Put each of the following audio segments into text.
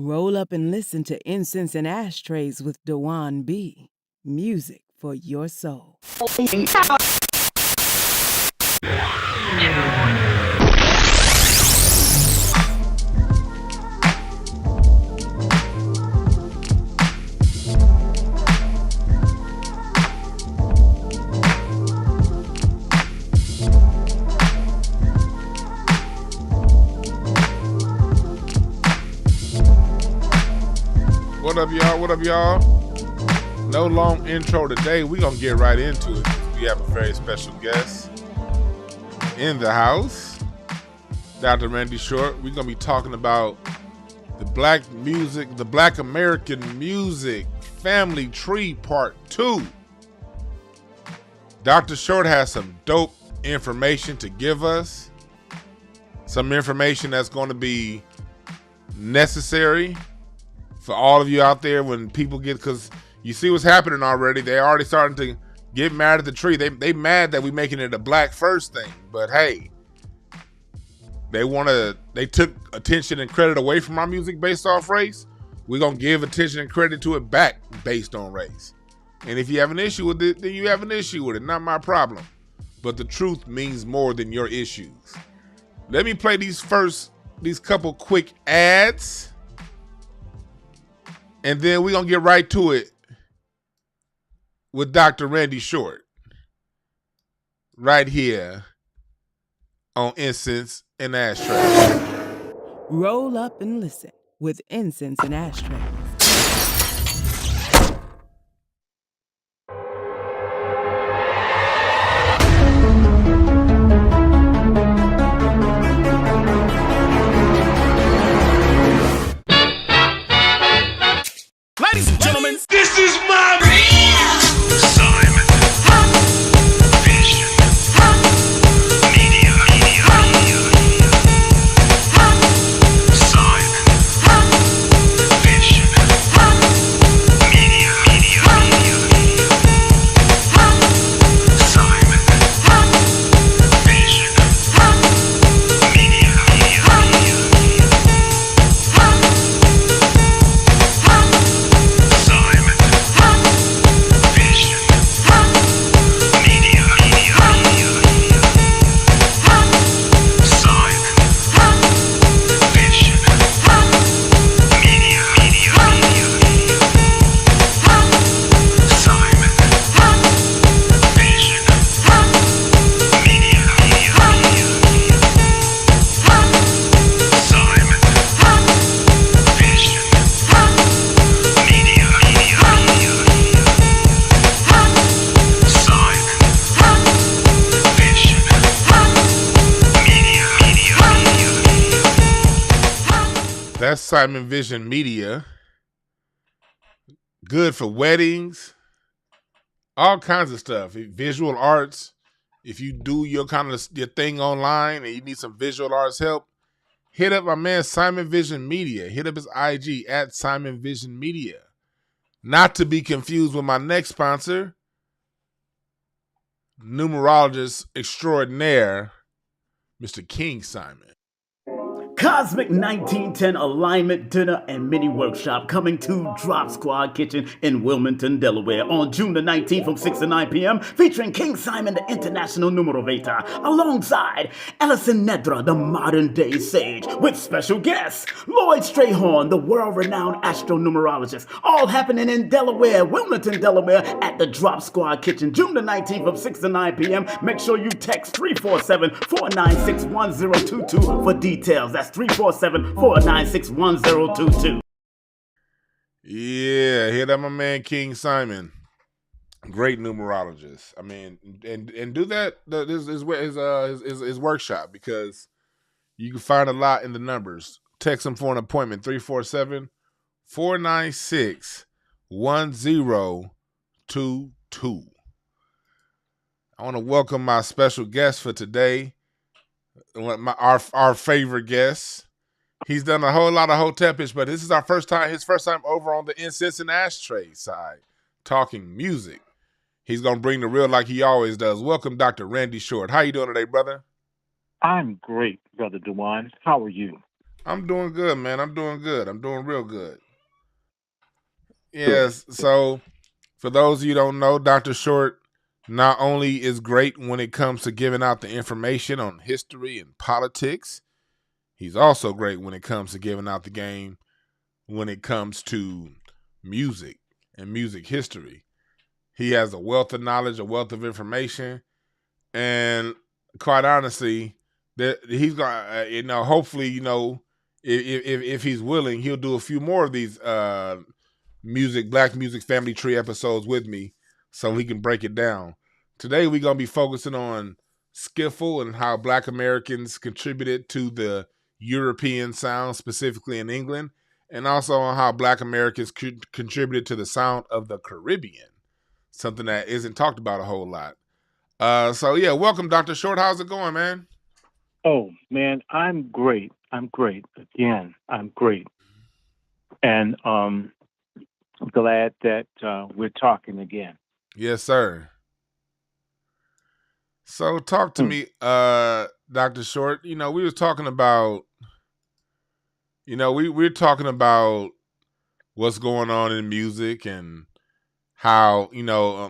Roll up and listen to Incense and Ashtrays with Dewan B. Music for your soul. What up, y'all? What up, y'all? No long intro today. We're going to get right into it. We have a very special guest in the house, Dr. Randy Short. We're going to be talking about the Black music, the Black American music family tree part 2. Dr. Short has some dope information to give us. Some information that's going to be necessary for all of you out there when people get, because you see what's happening already. They're already starting to get mad at the tree. They mad that we making it a black first thing. But hey, they took attention and credit away from our music based off race. We're going to give attention and credit to it back based on race. And if you have an issue with it, then you have an issue with it. Not my problem. But the truth means more than your issues. Let me play these couple quick ads. And then we're going to get right to it with Dr. Randy Short. Right here on Incense and Ashtrays. Roll up and listen with Incense and Ashtrays. Ladies and gentlemen, This is my Simon Vision Media Simon Vision Media Simon Vision Media That's Simon Vision Media. Good for weddings, all kinds of stuff. Visual arts. If you do your thing online and you need some visual arts help, hit up my man Simon Vision Media. Hit up his IG at Simon Vision Media. Not to be confused with my next sponsor, numerologist extraordinaire, Mr. King Simon. Cosmic 1910 Alignment Dinner and Mini Workshop coming to Drop Squad Kitchen in Wilmington, Delaware on June the 19th from 6 to 9 p.m. featuring King Simon, the International Numerovator, alongside Ellison Nedra, the modern day sage, with special guests, Lloyd Strayhorn, the world-renowned astronumerologist, all happening in Delaware, Wilmington, Delaware, at the Drop Squad Kitchen, June the 19th from 6 to 9 p.m. Make sure you text 347-496-1022 for details. That's 347-496-1022. Yeah, hit up my man King Simon. Great numerologist. I mean, and do that his workshop, because you can find a lot in the numbers. Text him for an appointment, 347-496-1022. I want to welcome my special guest for today. Our favorite guest. He's done a whole lot of hotepish, but this is his first time over on the Incense and Ashtray side, talking music. He's gonna bring the real like he always does. Welcome, Dr. Randy Short. How you doing today, brother? I'm great, Brother Dewan. How are you? I'm doing good, man. I'm doing good. I'm doing real good. Good. Yes. So, for those of you who don't know, Dr. Short not only is great when it comes to giving out the information on history and politics, he's also great when it comes to giving out the game when it comes to music and music history. He has a wealth of knowledge, a wealth of information, and quite honestly, that he's gonna, hopefully, if he's willing, he'll do a few more of these Black Music Family Tree episodes with me, so he can break it down. Today, we're gonna be focusing on skiffle and how Black Americans contributed to the European sound, specifically in England, and also on how Black Americans contributed to the sound of the Caribbean, something that isn't talked about a whole lot. So yeah, welcome, Dr. Short. How's it going, man? Oh, man, I'm great. I'm great. Again, I'm great. And I'm glad that we're talking again. Yes, sir. So talk to Hmm. me, Dr. Short. We was talking about, we're talking about what's going on in music and how,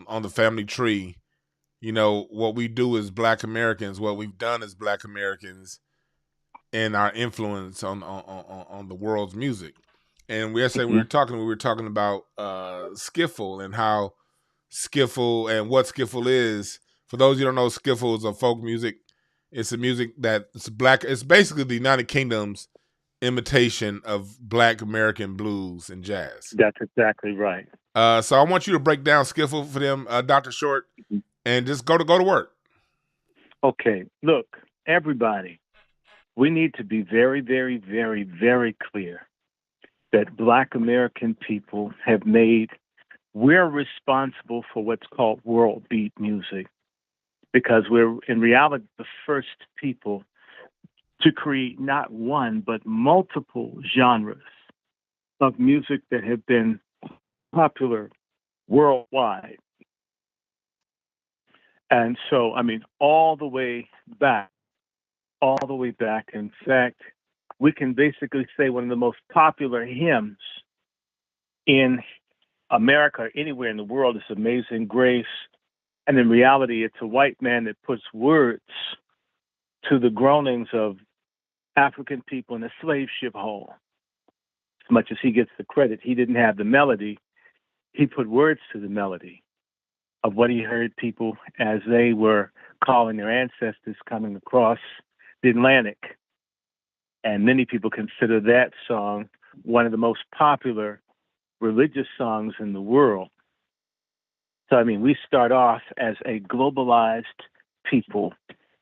on the family tree, what we do as Black Americans, what we've done as Black Americans, and our influence on the world's music. And yesterday Mhm. we were talking about skiffle and how skiffle and what skiffle is. For those you don't know, skiffle is a folk music. It's a music that's black. It's basically the United Kingdom's imitation of Black American blues and jazz. That's exactly right. So I want you to break down skiffle for them, Dr. Short, Mhm. and just go to work. Okay, look, everybody, we need to be very, very, very, very clear that Black American people we're responsible for what's called world beat music because we're in reality the first people to create not one, but multiple genres of music that have been popular worldwide. And so, I mean, all the way back, all the way back. In fact, we can basically say one of the most popular hymns in America, or anywhere in the world, is Amazing Grace. And in reality, it's a white man that puts words to the groanings of African people in a slave ship hold. As much as he gets the credit, he didn't have the melody. He put words to the melody of what he heard people as they were calling their ancestors coming across the Atlantic. And many people consider that song one of the most popular religious songs in the world. So, I mean, we start off as a globalized people,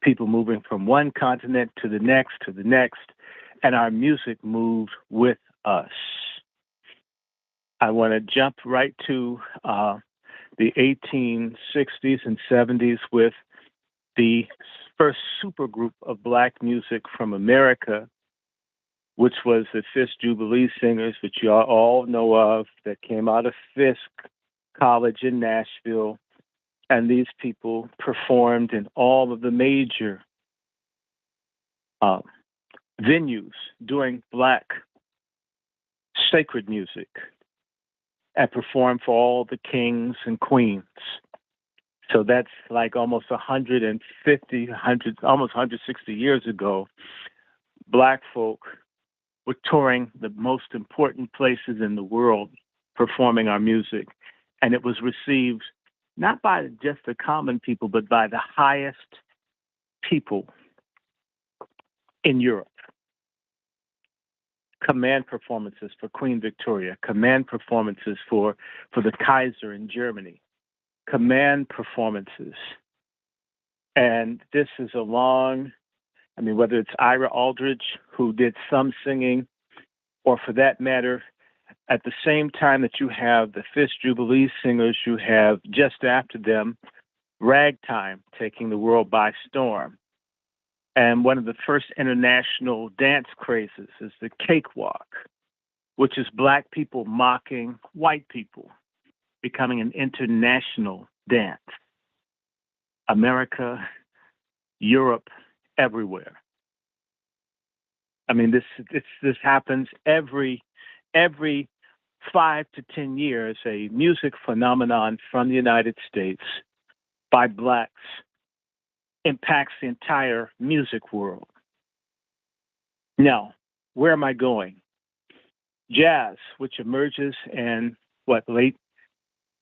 people moving from one continent to the next, and our music moved with us. I want to jump right to the 1860s and 70s with the first supergroup of Black music from America, which was the Fisk Jubilee Singers, which you all know of, that came out of Fisk College in Nashville. And these people performed in all of the major venues doing Black sacred music and performed for all the kings and queens. So that's like almost 150, almost 160 years ago. Black folk were touring the most important places in the world, performing our music. And it was received not by just the common people, but by the highest people in Europe. Command performances for Queen Victoria, command performances for the Kaiser in Germany, command performances. And this is whether it's Ira Aldridge, who did some singing, or for that matter, at the same time that you have the Fisk Jubilee Singers, you have just after them Ragtime taking the world by storm. And one of the first international dance crazes is the cakewalk, which is Black people mocking white people, becoming an international dance. America, Europe, everywhere. I mean, this happens every 5 to 10 years. A music phenomenon from the United States by blacks impacts the entire music world. Now, where am I going? Jazz, which emerges in late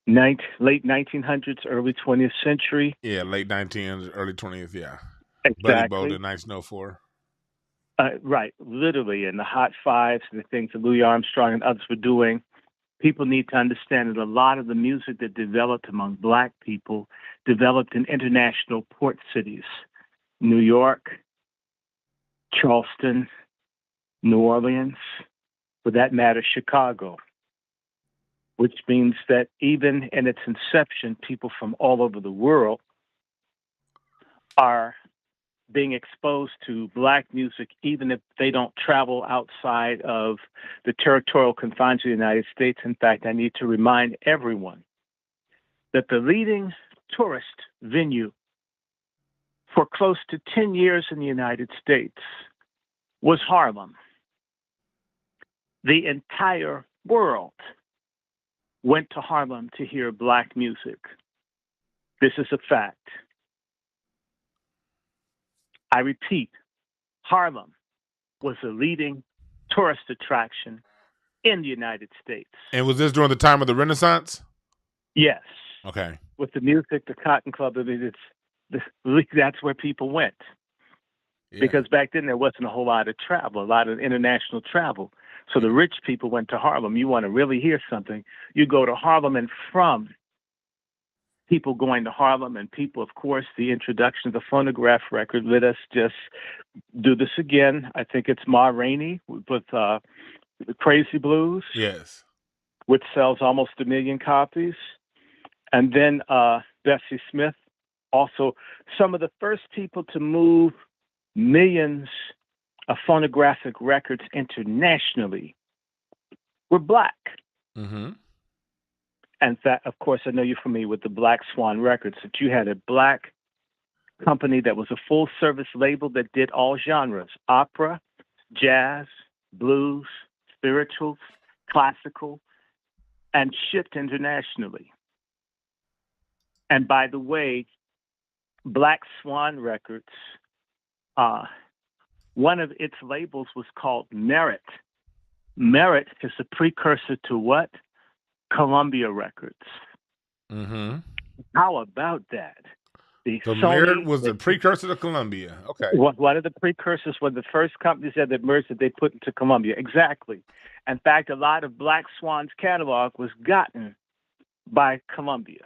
1900s, early 20th century. Yeah, late 19th, early 20th. Yeah, Buddy Exactly. Bolden, 1904. Right, literally, and the Hot Fives and the things that Louis Armstrong and others were doing. People need to understand that a lot of the music that developed among black people developed in international port cities, New York, Charleston, New Orleans, for that matter, Chicago, which means that even in its inception, people from all over the world are being exposed to black music, even if they don't travel outside of the territorial confines of the United States. In fact, I need to remind everyone that the leading tourist venue for close to 10 years in the United States was Harlem. The entire world went to Harlem to hear black music. This is a fact. I repeat, Harlem was the leading tourist attraction in the United States. And was this during the time of the Renaissance? Yes. Okay. With the music, the Cotton Club, I mean, that's where people went. Yeah. Because back then there wasn't a whole lot of travel, a lot of international travel. So the rich people went to Harlem. You want to really hear something, you go to Harlem, and from people going to Harlem and people, of course, the introduction of the phonograph record. Let us just do this again. I think it's Ma Rainey with the Crazy Blues. Yes. Which sells almost 1 million copies. And then Bessie Smith, also some of the first people to move millions of phonographic records internationally were black. Mm-hmm. And that, of course, I know you're familiar with the Black Swan Records, that you had a black company that was a full-service label that did all genres: opera, jazz, blues, spirituals, classical, and shipped internationally. And by the way, Black Swan Records, one of its labels was called Merit. Merit is a precursor to what? Columbia Records. Mm-hmm. How about that? So Merit was the precursor to Columbia. Okay. One of the precursors were the first companies that emerged that they put into Columbia. Exactly. In fact, a lot of Black Swan's catalog was gotten by Columbia,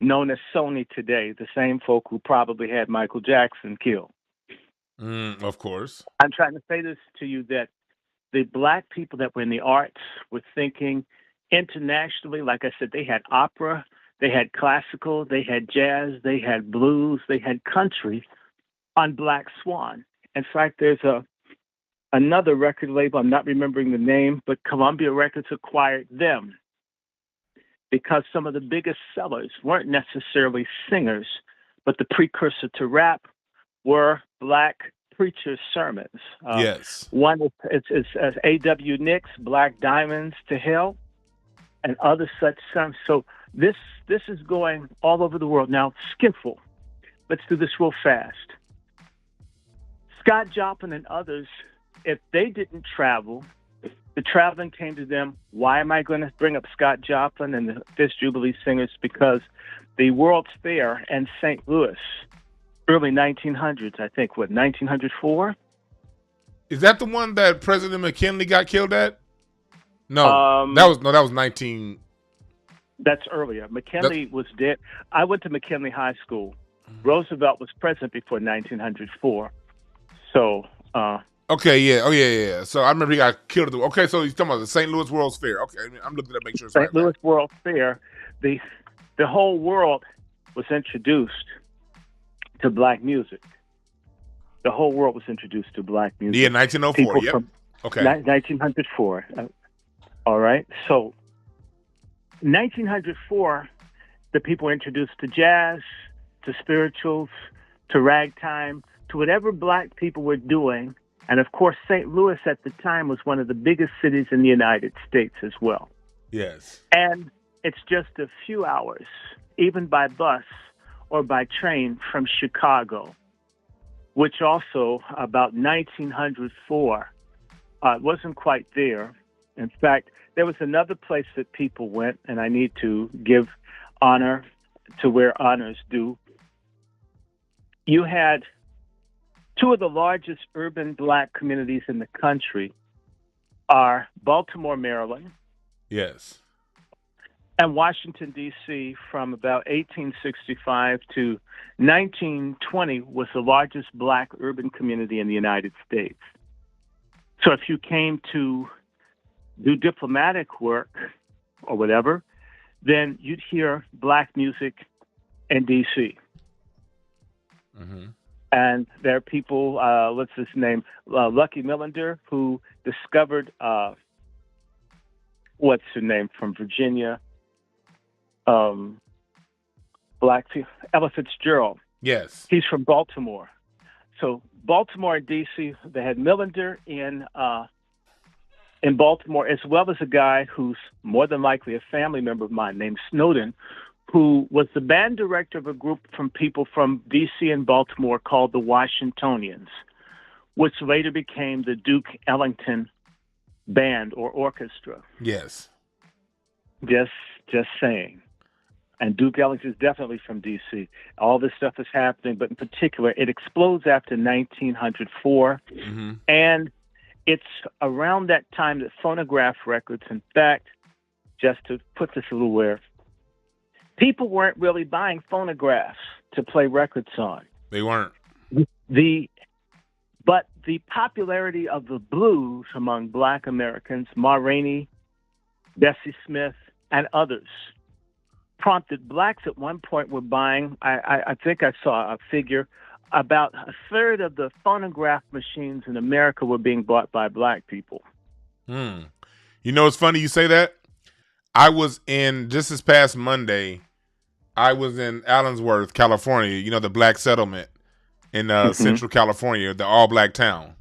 known as Sony today, the same folk who probably had Michael Jackson killed. Of course. I'm trying to say this to you, that the black people that were in the arts were thinking internationally. Like I said, they had opera, they had classical, they had jazz, they had blues, they had country on Black Swan. In fact, there's another record label, I'm not remembering the name, but Columbia Records acquired them because some of the biggest sellers weren't necessarily singers, but the precursor to rap were black preachers' sermons. Yes. One is A.W. Nick's Black Diamonds to Hell, and other such songs. So this is going all over the world. Now, Skiffle, let's do this real fast. Scott Joplin and others, if they didn't travel, the traveling came to them. Why am I going to bring up Scott Joplin and the Fifth Jubilee Singers? Because the World's Fair in St. Louis, early 1900s, I think, 1904? Is that the one that President McKinley got killed at? No, that was 19. That's earlier. McKinley was dead. I went to McKinley High School. Roosevelt was president before 1904. So. Okay, yeah. Oh, yeah. So I remember he got killed. Okay, so he's talking about the St. Louis World's Fair. Okay, I'm looking at make sure it's right. St. Louis World's Fair. The whole world was introduced to black music. The whole world was introduced to black music. Yeah, 1904. Yep. Okay. 1904. All right. So, 1904, the people were introduced to jazz, to spirituals, to ragtime, to whatever black people were doing And of course, St. Louis at the time was one of the biggest cities in the United States as well. Yes. And it's just a few hours, even by bus or by train from Chicago, which also about 1904 wasn't quite there. In fact, there was another place that people went, and I need to give honor to where honor's due. You had two of the largest urban black communities in the country are Baltimore, Maryland, Yes. and Washington, D.C. from about 1865 to 1920 was the largest black urban community in the United States. So if you came to do diplomatic work or whatever, then you'd hear black music in D.C. Mm-hmm. And there are people, what's his name, Lucky Millender, who discovered, what's her name, from Virginia, black people, Ella Fitzgerald. Yes. He's from Baltimore. So Baltimore and D.C., they had Millender in Baltimore, as well as a guy who's more than likely a family member of mine named Snowden, who was the band director of a group from people from D.C. and Baltimore called the Washingtonians, which later became the Duke Ellington Band or Orchestra. Yes. Just saying. And Duke Ellington is definitely from D.C. All this stuff is happening, but in particular, it explodes after 1904. Mm-hmm. And it's around that time that phonograph records, in fact, just to put this a little where, people weren't really buying phonographs to play records on. They weren't. But the popularity of the blues among black Americans, Ma Rainey, Bessie Smith, and others, prompted blacks at one point were buying, I think I saw a figure, about a third of the phonograph machines in America were being bought by black people. You know, it's funny you say that. I was in, just this past Monday, I was in Allensworth, California, you know, the black settlement in Central California, the all-black town.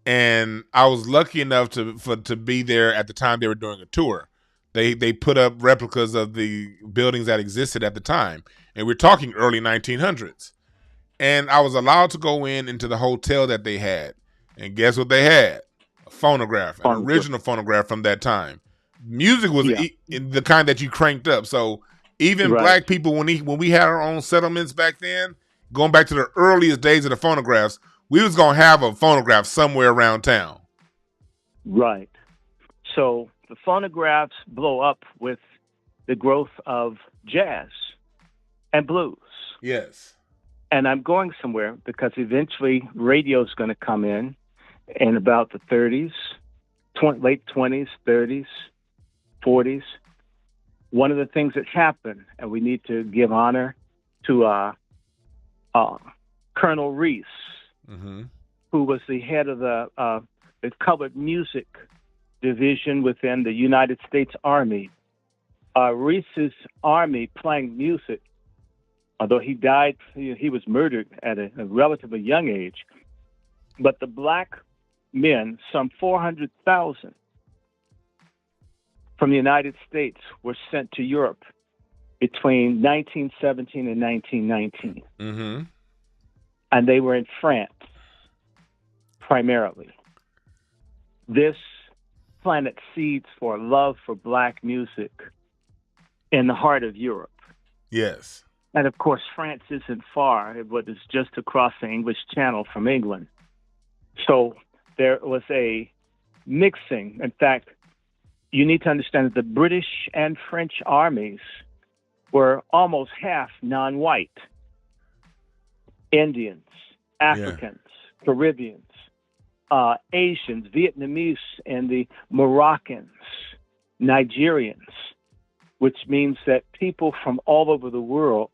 And I was lucky enough to be there at the time they were doing a tour. They put up replicas of the buildings that existed at the time. And we're talking early 1900s. And I was allowed to go into the hotel that they had. And guess what they had? A phonograph, an original phonograph from that time. Music was the kind that you cranked up. So even black people, when we had our own settlements back then, going back to the earliest days of the phonographs, we was going to have a phonograph somewhere around town. Right. So the phonographs blow up with the growth of jazz and blues. Yes. And I'm going somewhere because eventually radio is going to come in about the 30s, late 20s, 30s, 40s. One of the things that happened, and we need to give honor to Colonel Reese, who was the head of the colored music division within the United States Army. Reese's army playing music, although he died, he was murdered at a relatively young age. But the black men, some 400,000 from the United States, were sent to Europe between 1917 and 1919. Mm-hmm. And they were in France, primarily. This planted seeds for love for black music in the heart of Europe. Yes. And of course, France isn't far. It was just across the English Channel from England. So there was a mixing. In fact, you need to understand that the British and French armies were almost half non-white. Indians, Africans, Caribbeans, Asians, Vietnamese, and the Moroccans, Nigerians, which means that people from all over the world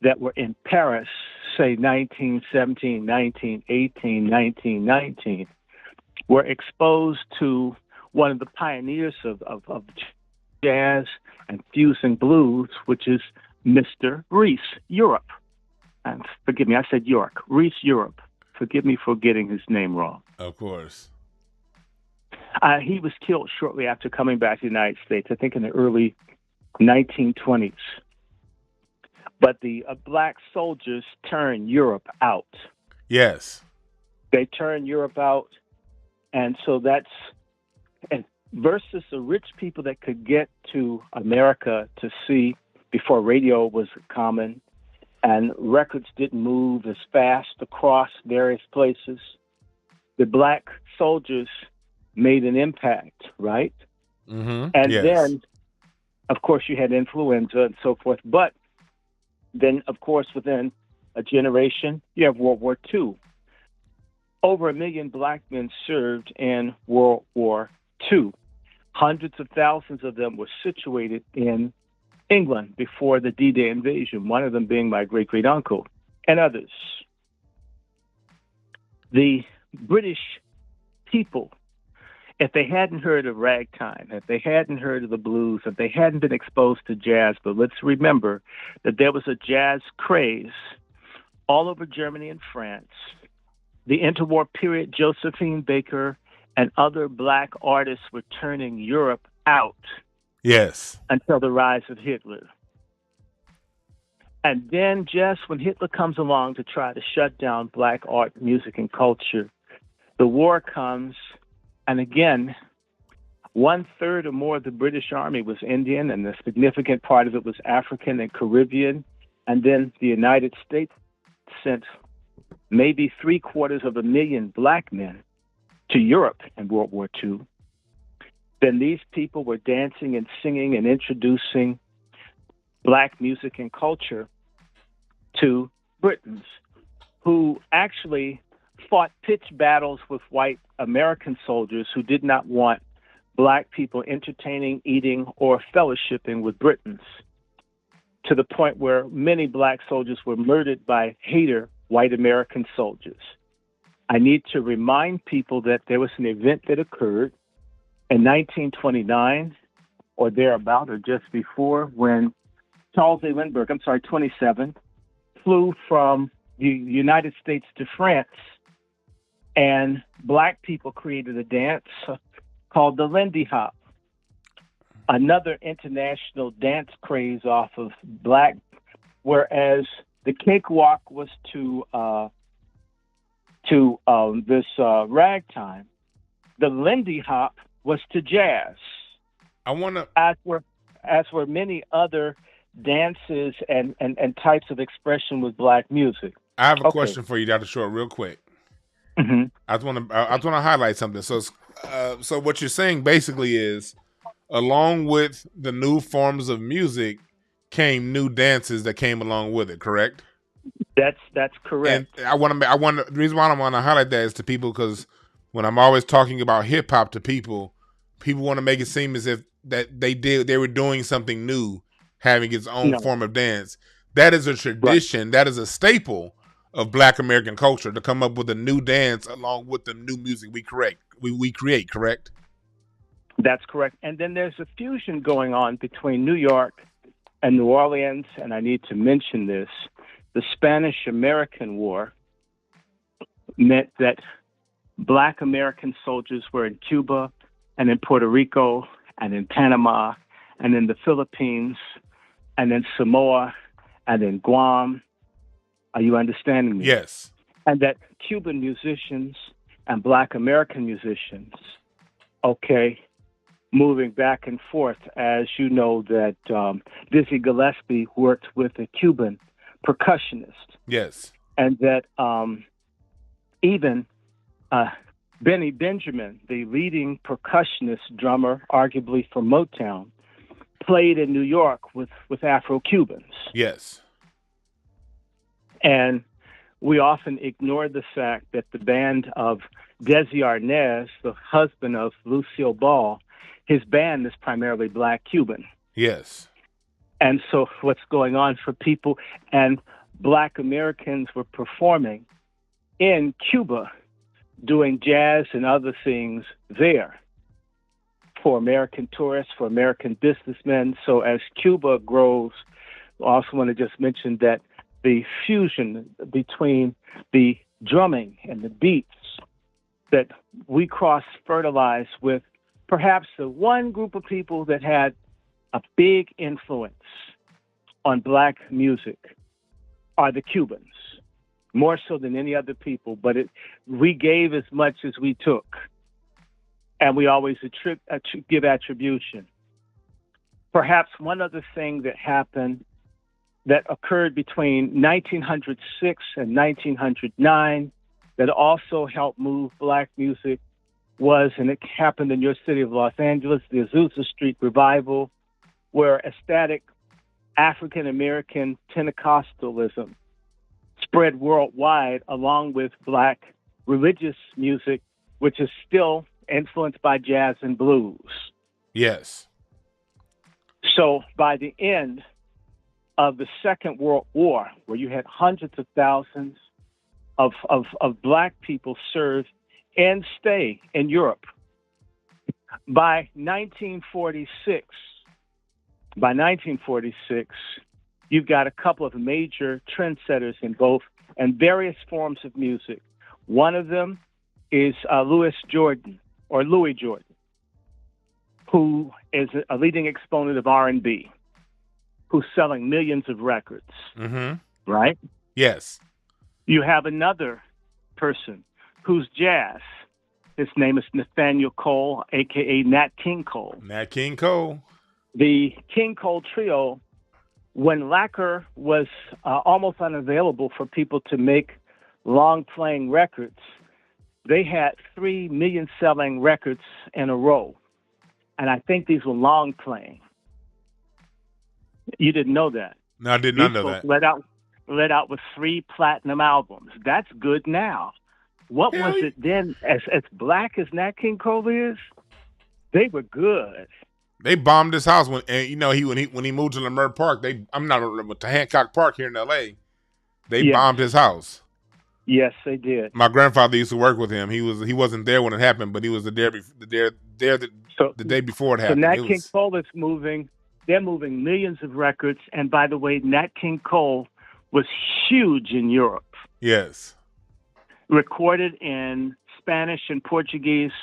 that were in Paris, say 1917, 1918, 1919, were exposed to one of the pioneers of jazz and fusing blues, which is Mr. Reese, Europe. And forgive me, I said York, Reese, Europe. Forgive me for getting his name wrong. Of course. He was killed shortly after coming back to the United States, I think in the early 1920s. But the black soldiers turned Europe out. Yes. They turned Europe out, and so and versus the rich people that could get to America to see before radio was common, and records didn't move as fast across various places. The black soldiers made an impact, right? Mm-hmm. And yes. then, of course, you had influenza and so forth. But then, of course, within a generation, you have World War II. Over 1 million black men served in World War II. Hundreds of thousands of them were situated in England before the D-Day invasion, one of them being my great-great-uncle and others. The British people, if they hadn't heard of ragtime, if they hadn't heard of the blues, if they hadn't been exposed to jazz, but let's remember that there was a jazz craze all over Germany and France. The interwar period, Josephine Baker and other black artists were turning Europe out. Yes. Until the rise of Hitler. And then just when Hitler comes along to try to shut down black art, music, and culture, the war comes, and again, 1/3 or more of the British Army was Indian, and a significant part of it was African and Caribbean. And then the United States sent maybe 750,000 black men to Europe in World War II. Then these people were dancing and singing and introducing black music and culture to Britons, who actually fought pitched battles with white American soldiers who did not want black people entertaining, eating, or fellowshipping with Britons, to the point where many black soldiers were murdered by hater white American soldiers. I need to remind people that there was an event that occurred in 1929 or thereabout, or just before, when Charles A. Lindbergh, 27, flew from the United States to France, and black people created a dance called the Lindy Hop, another international dance craze off of black, whereas the cakewalk was to this ragtime. The Lindy Hop was to jazz. I want to, as were many other dances and types of expression with black music. I have a question for you, Dr. Short, real quick. Mm-hmm. I just want to highlight something. So what you're saying basically is, along with the new forms of music came new dances that came along with it. Correct? That's correct. And the reason why I want to highlight that is to people, because when I'm always talking about hip hop to people want to make it seem as if that they were doing something new, having its own form of dance. That is a tradition. Right. That is a staple of Black American culture, to come up with a new dance along with the new music we create. Correct? That's correct. And then there's a fusion going on between New York and New Orleans, and I need to mention this. The Spanish-American War meant that Black American soldiers were in Cuba and in Puerto Rico and in Panama and in the Philippines and in Samoa and in Guam. Are you understanding me? Yes. And that Cuban musicians and Black American musicians, moving back and forth, as you know, that Dizzy Gillespie worked with a Cuban percussionist. Yes. And that even Benny Benjamin, the leading percussionist drummer, arguably for Motown, played in New York with Afro-Cubans. Yes. And we often ignore the fact that the band of Desi Arnaz, the husband of Lucille Ball, his band is primarily Black Cuban. Yes. And so what's going on for people, and Black Americans were performing in Cuba, doing jazz and other things there for American tourists, for American businessmen. So as Cuba grows, I also want to just mention that the fusion between the drumming and the beats that we cross-fertilize with perhaps the one group of people that had a big influence on black music are the Cubans, more so than any other people. But we gave as much as we took, and we always give attribution. Perhaps one other thing that happened that occurred between 1906 and 1909 that also helped move black music was, and it happened in your city of Los Angeles, the Azusa Street Revival, where ecstatic African-American Pentecostalism spread worldwide along with black religious music, which is still influenced by jazz and blues. Yes. So by the end of the Second World War, where you had hundreds of thousands of black people serve and stay in Europe, by 1946, you've got a couple of major trendsetters in both and various forms of music. One of them is Louis Jordan, who is a leading exponent of R&B, who's selling millions of records, right? Yes. You have another person who's jazz. His name is Nathaniel Cole, a.k.a. Nat King Cole. Nat King Cole. The King Cole Trio, when lacquer was almost unavailable for people to make long-playing records, they had 3 million-selling records in a row. And I think these were long-playing. You didn't know that. No, I did not know that. Let out with 3 platinum albums. That's good now. What was it then? As black as Nat King Cole is, they were good. They bombed his house when he moved to Leimert Park. To Hancock Park here in L.A. They bombed his house. Yes, they did. My grandfather used to work with him. He wasn't there when it happened, but he was there the day before it happened. So Nat King Cole is moving. They're moving millions of records. And by the way, Nat King Cole was huge in Europe. Yes. Recorded in Spanish and Portuguese.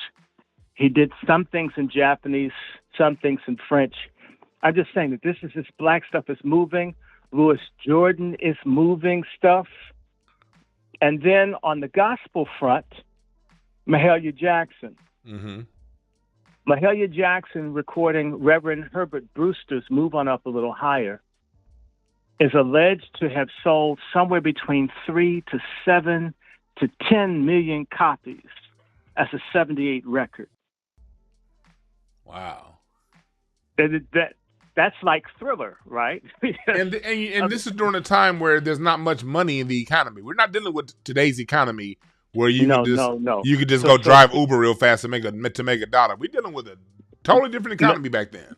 He did some things in Japanese, some things in French. I'm just saying that this black stuff is moving. Louis Jordan is moving stuff. And then on the gospel front, Mahalia Jackson. Mm-hmm. Mahalia Jackson recording Reverend Herbert Brewster's Move On Up a Little Higher is alleged to have sold somewhere between 3 to 7 to 10 million copies as a 78 record. Wow. That's like Thriller, right? and this is during a time where there's not much money in the economy. We're not dealing with today's economy where you could just go drive Uber real fast to make $1. We're dealing with a totally different economy back then.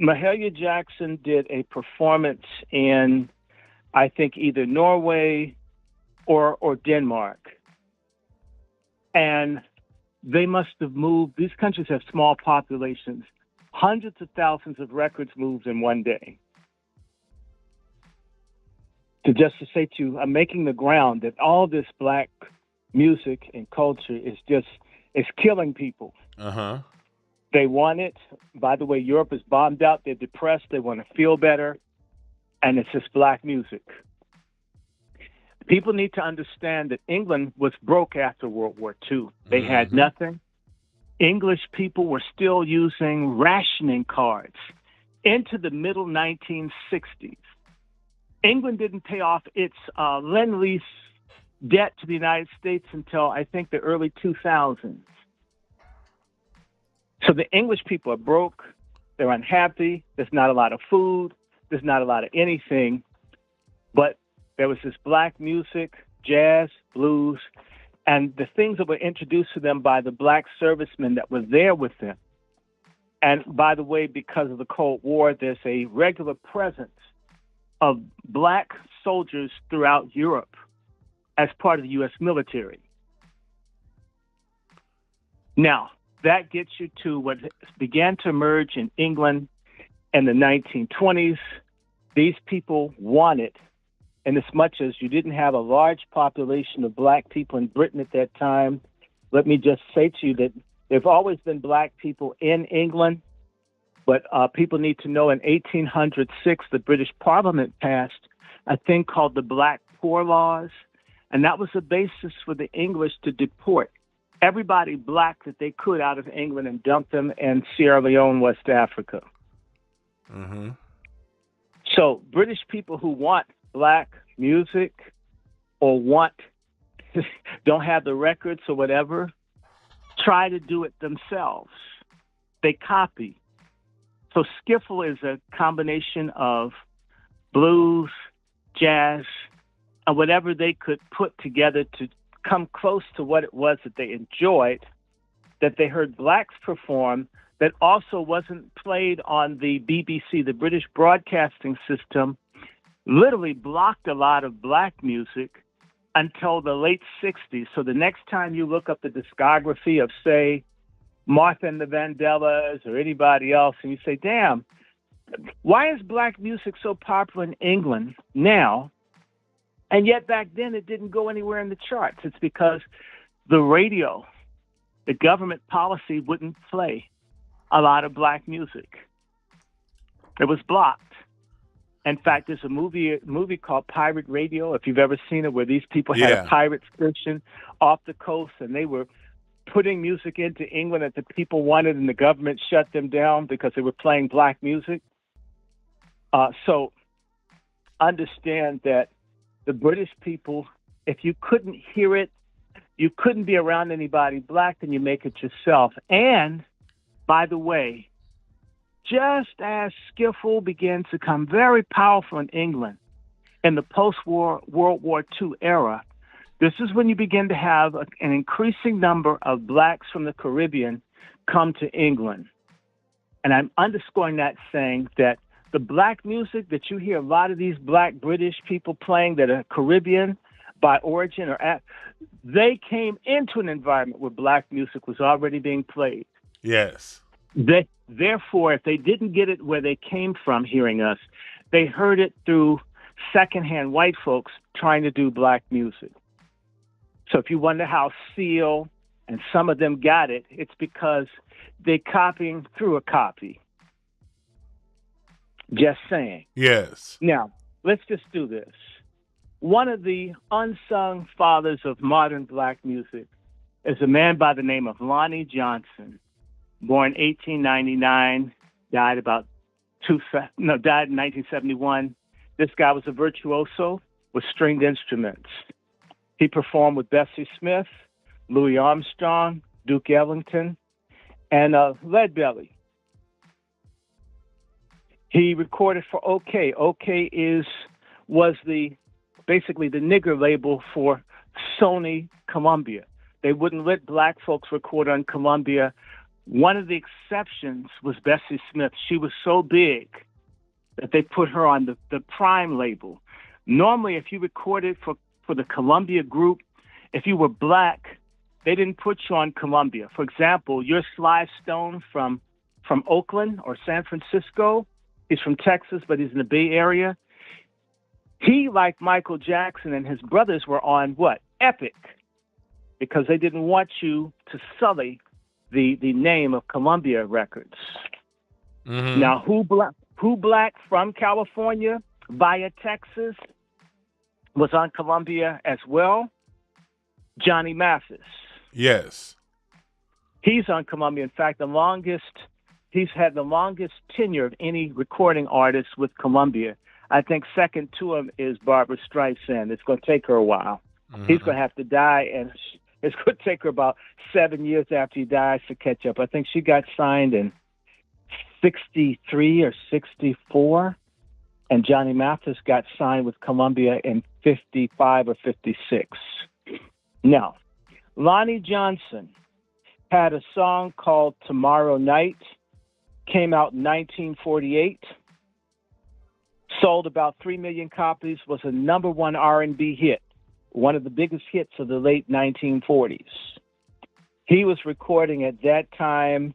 Mahalia Jackson did a performance in, I think, either Norway or Denmark. And they must have moved. These countries have small populations. Hundreds of thousands of records moved in one day. To say to you, I'm making the ground that all this black music and culture is killing people. Uh-huh. They want it. By the way, Europe is bombed out. They're depressed. They want to feel better. And it's just black music. People need to understand that England was broke after World War II. They had nothing. English people were still using rationing cards into the middle 1960s. England didn't pay off its Lend-Lease debt to the United States until, I think, the early 2000s. So the English people are broke. They're unhappy. There's not a lot of food. There's not a lot of anything. But there was this black music, jazz, blues, and the things that were introduced to them by the black servicemen that were there with them. And by the way, because of the Cold War, there's a regular presence of black soldiers throughout Europe as part of the U.S. military. Now, that gets you to what began to emerge in England in the 1920s. These people wanted And as much as you didn't have a large population of black people in Britain at that time, let me just say to you that there have always been black people in England, but people need to know in 1806, the British Parliament passed a thing called the Black Poor Laws, and that was the basis for the English to deport everybody black that they could out of England and dump them in Sierra Leone, West Africa. Mm-hmm. So British people who want black music or don't have the records or whatever, try to do it themselves. They copy. So skiffle is a combination of blues, jazz, and whatever they could put together to come close to what it was that they enjoyed, that they heard blacks perform, that also wasn't played on the BBC. The British Broadcasting System literally blocked a lot of black music until the late 60s. So the next time you look up the discography of, say, Martha and the Vandellas or anybody else, and you say, damn, why is black music so popular in England now? And yet back then it didn't go anywhere in the charts. It's because the radio, the government policy wouldn't play a lot of black music. It was blocked. In fact, there's a movie called Pirate Radio, if you've ever seen it, where these people had a pirate station off the coast, and they were putting music into England that the people wanted, and the government shut them down because they were playing black music. So understand that the British people, if you couldn't hear it, you couldn't be around anybody black, then you make it yourself. And, by the way, just as skiffle began to become very powerful in England in the post-war World War II era, this is when you begin to have an increasing number of blacks from the Caribbean come to England. And I'm underscoring that, saying that the black music that you hear a lot of these black British people playing that are Caribbean by origin, they came into an environment where black music was already being played. Yes. Therefore, if they didn't get it where they came from hearing us, they heard it through secondhand white folks trying to do black music. So if you wonder how Seal and some of them got it, it's because they're copying through a copy. Just saying. Yes. Now, let's just do this. One of the unsung fathers of modern black music is a man by the name of Lonnie Johnson, born 1899, died in 1971. This guy was a virtuoso with stringed instruments. He performed with Bessie Smith, Louis Armstrong, Duke Ellington, and Leadbelly. He recorded for OK. OK was basically the nigger label for Sony Columbia. They wouldn't let black folks record on Columbia. One of the exceptions was Bessie Smith. She was so big that they put her on the Prime label. Normally, if you recorded for the Columbia group, if you were black, they didn't put you on Columbia. For example, your Sly Stone from Oakland or San Francisco, he's from Texas, but he's in the Bay Area. He, like Michael Jackson and his brothers, were on what? Epic, because they didn't want you to sully the name of Columbia Records. Mm-hmm. Now, who black from California via Texas was on Columbia as well? Johnny Mathis. Yes. He's on Columbia. In fact, he's had the longest tenure of any recording artist with Columbia. I think second to him is Barbra Streisand. It's going to take her a while. Mm-hmm. He's going to have to die, and it's going to take her about 7 years after he dies to catch up. I think she got signed in 63 or 64, and Johnny Mathis got signed with Columbia in 55 or 56. Now, Lonnie Johnson had a song called Tomorrow Night, came out in 1948, sold about 3 million copies, was a number one R&B hit, one of the biggest hits of the late 1940s. He was recording at that time.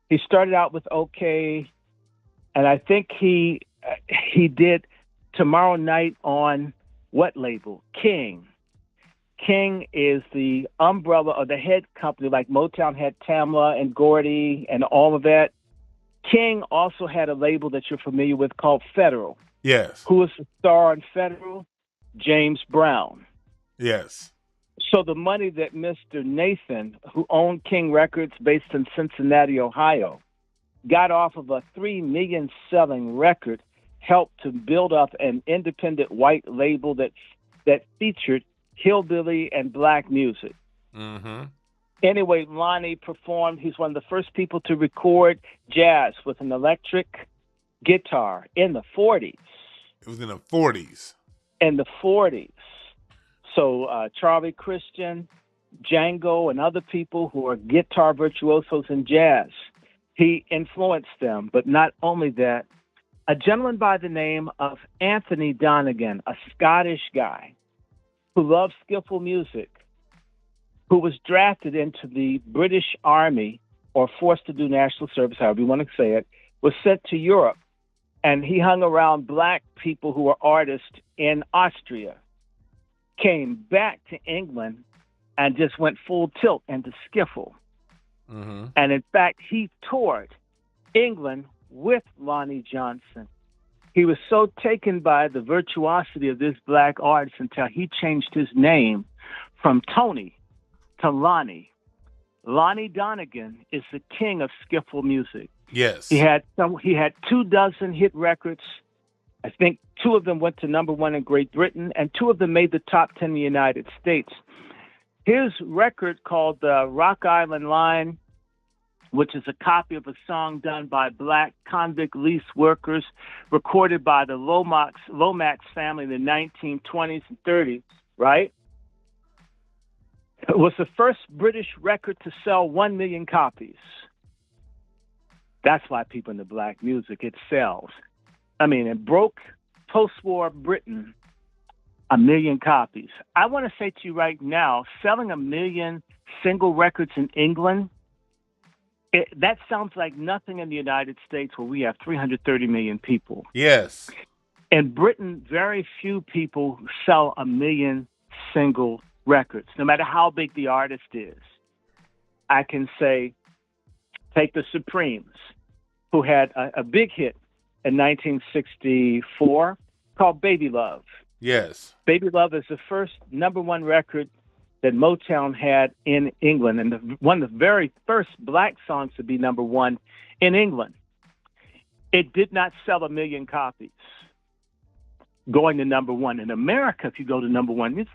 He started out with OK, and I think he did Tomorrow Night on What label? King. King is the umbrella or the head company, like Motown had Tamla and Gordy and all of that. King also had a label that you're familiar with called Federal. Yes. Who was the star on Federal? James Brown. Yes. So the money that Mr. Nathan, who owned King Records based in Cincinnati, Ohio, got off of a 3 million selling record, helped to build up an independent white label that featured hillbilly and black music. Mm-hmm. Anyway, Lonnie performed. He's one of the first people to record jazz with an electric guitar in the 40s. It was in the 40s. In the 40s. So Charlie Christian, Django, and other people who are guitar virtuosos in jazz, he influenced them. But not only that, a gentleman by the name of Anthony Donegan, a Scottish guy who loved skiffle music, who was drafted into the British Army or forced to do national service, however you want to say it, was sent to Europe. And he hung around black people who were artists in Austria, came back to England, and just went full tilt into skiffle. Mm-hmm. And in fact, he toured England with Lonnie Johnson. He was so taken by the virtuosity of this black artist until he changed his name from Tony to Lonnie. Lonnie Donegan is the king of skiffle music. Yes. He had 24 hit records. I think 2 of them went to #1 in Great Britain, and 2 of them made the top 10 in the United States. His record called the Rock Island Line, which is a copy of a song done by black convict lease workers, recorded by the Lomax family in the 1920s and 30s, right? It was the first British record to sell 1 million copies. That's why people into black music, it sells. I mean, it broke post-war Britain 1 million copies. I want to say to you right now, selling 1 million single records in England, that sounds like nothing in the United States where we have 330 million people. Yes. In Britain, very few people sell 1 million single records, no matter how big the artist is. I can say, take the Supremes, who had a big hit in 1964 called Baby Love. Yes. Baby Love is the first #1 record that Motown had in England, and one of the very first black songs to be #1 in England. It did not sell 1 million copies going to #1. In America, if you go to #1,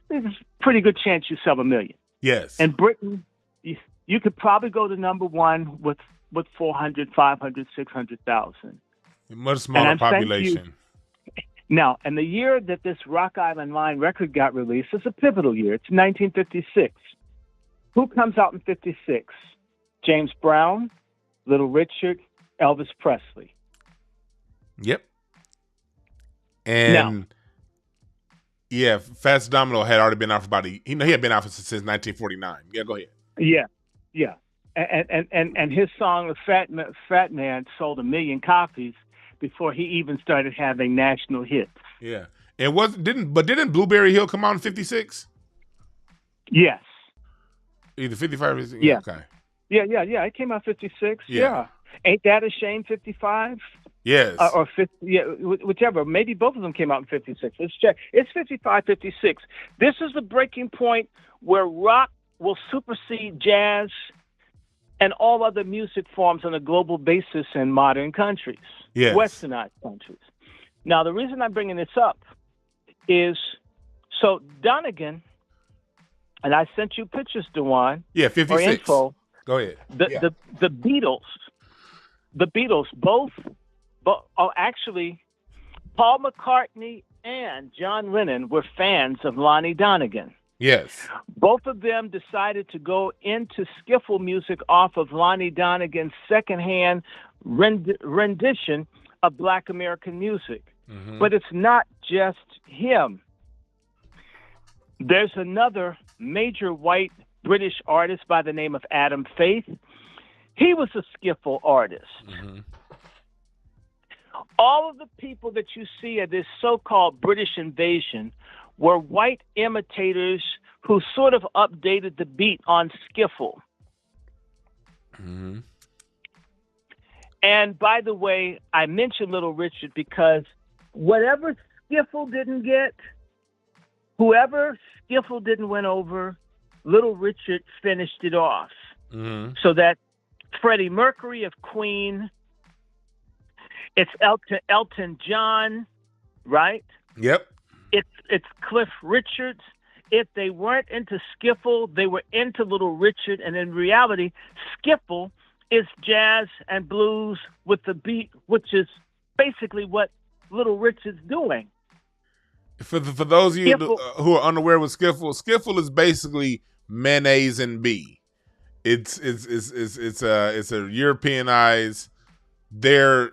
there's a pretty good chance you sell 1 million. Yes. In Britain, you could probably go to #1 with 400, 500, 600,000. A much smaller population. Now, and the year that this Rock Island Line record got released is a pivotal year. It's 1956. Who comes out in 56? James Brown, Little Richard, Elvis Presley. Yep. And yeah, Fats Domino had already been out for about he had been out since 1949. Yeah, go ahead. Yeah. And his song Fat Man sold 1 million copies before he even started having national hits. Yeah. And didn't Blueberry Hill come out in 56? Yes. Either 55 or yeah. Okay. Yeah. It came out 56. Yeah. Ain't That a Shame 55? Yes. Or 50, whichever. Maybe both of them came out in 56. Let's check. It's 55, 56. This is the breaking point where rock will supersede jazz and all other music forms on a global basis in modern countries, westernized countries. Now, the reason I'm bringing this up is, so Donegan, and I sent you pictures, Dewan. Yeah, 56. Or info. Go ahead. The Beatles, both actually, Paul McCartney and John Lennon were fans of Lonnie Donegan. Yes. Both of them decided to go into skiffle music off of Lonnie Donegan's secondhand rendition of Black American music. Mm-hmm. But it's not just him. There's another major white British artist by the name of Adam Faith. He was a skiffle artist. Mm-hmm. All of the people that you see at this so-called British invasion were white imitators who sort of updated the beat on skiffle. Mm-hmm. And by the way, I mentioned Little Richard because whatever skiffle didn't get, whoever skiffle didn't win over, Little Richard finished it off. Mm-hmm. So that Freddie Mercury of Queen, it's Elton John, right? Yep. It's Cliff Richards. If they weren't into skiffle, they were into Little Richard. And in reality, skiffle is jazz and blues with the beat, which is basically what Little Richard's doing. For those of you Skiffle. who are unaware with skiffle is basically mayonnaise and B. It's a Europeanized, they're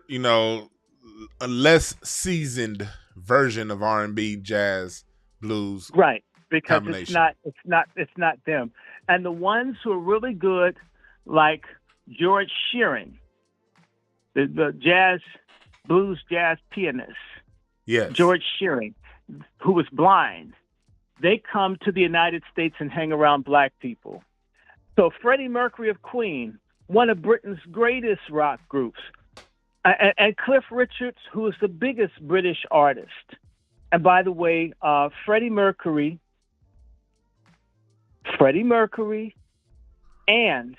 a less seasoned version of R&B, jazz, blues. Right, because combination. it's not them. And the ones who are really good, like George Shearing, the blues jazz pianist, Yes. George Shearing, who was blind, they come to the United States and hang around black people. So Freddie Mercury of Queen, one of Britain's greatest rock groups, and Cliff Richards, who is the biggest British artist. And by the way, Freddie Mercury and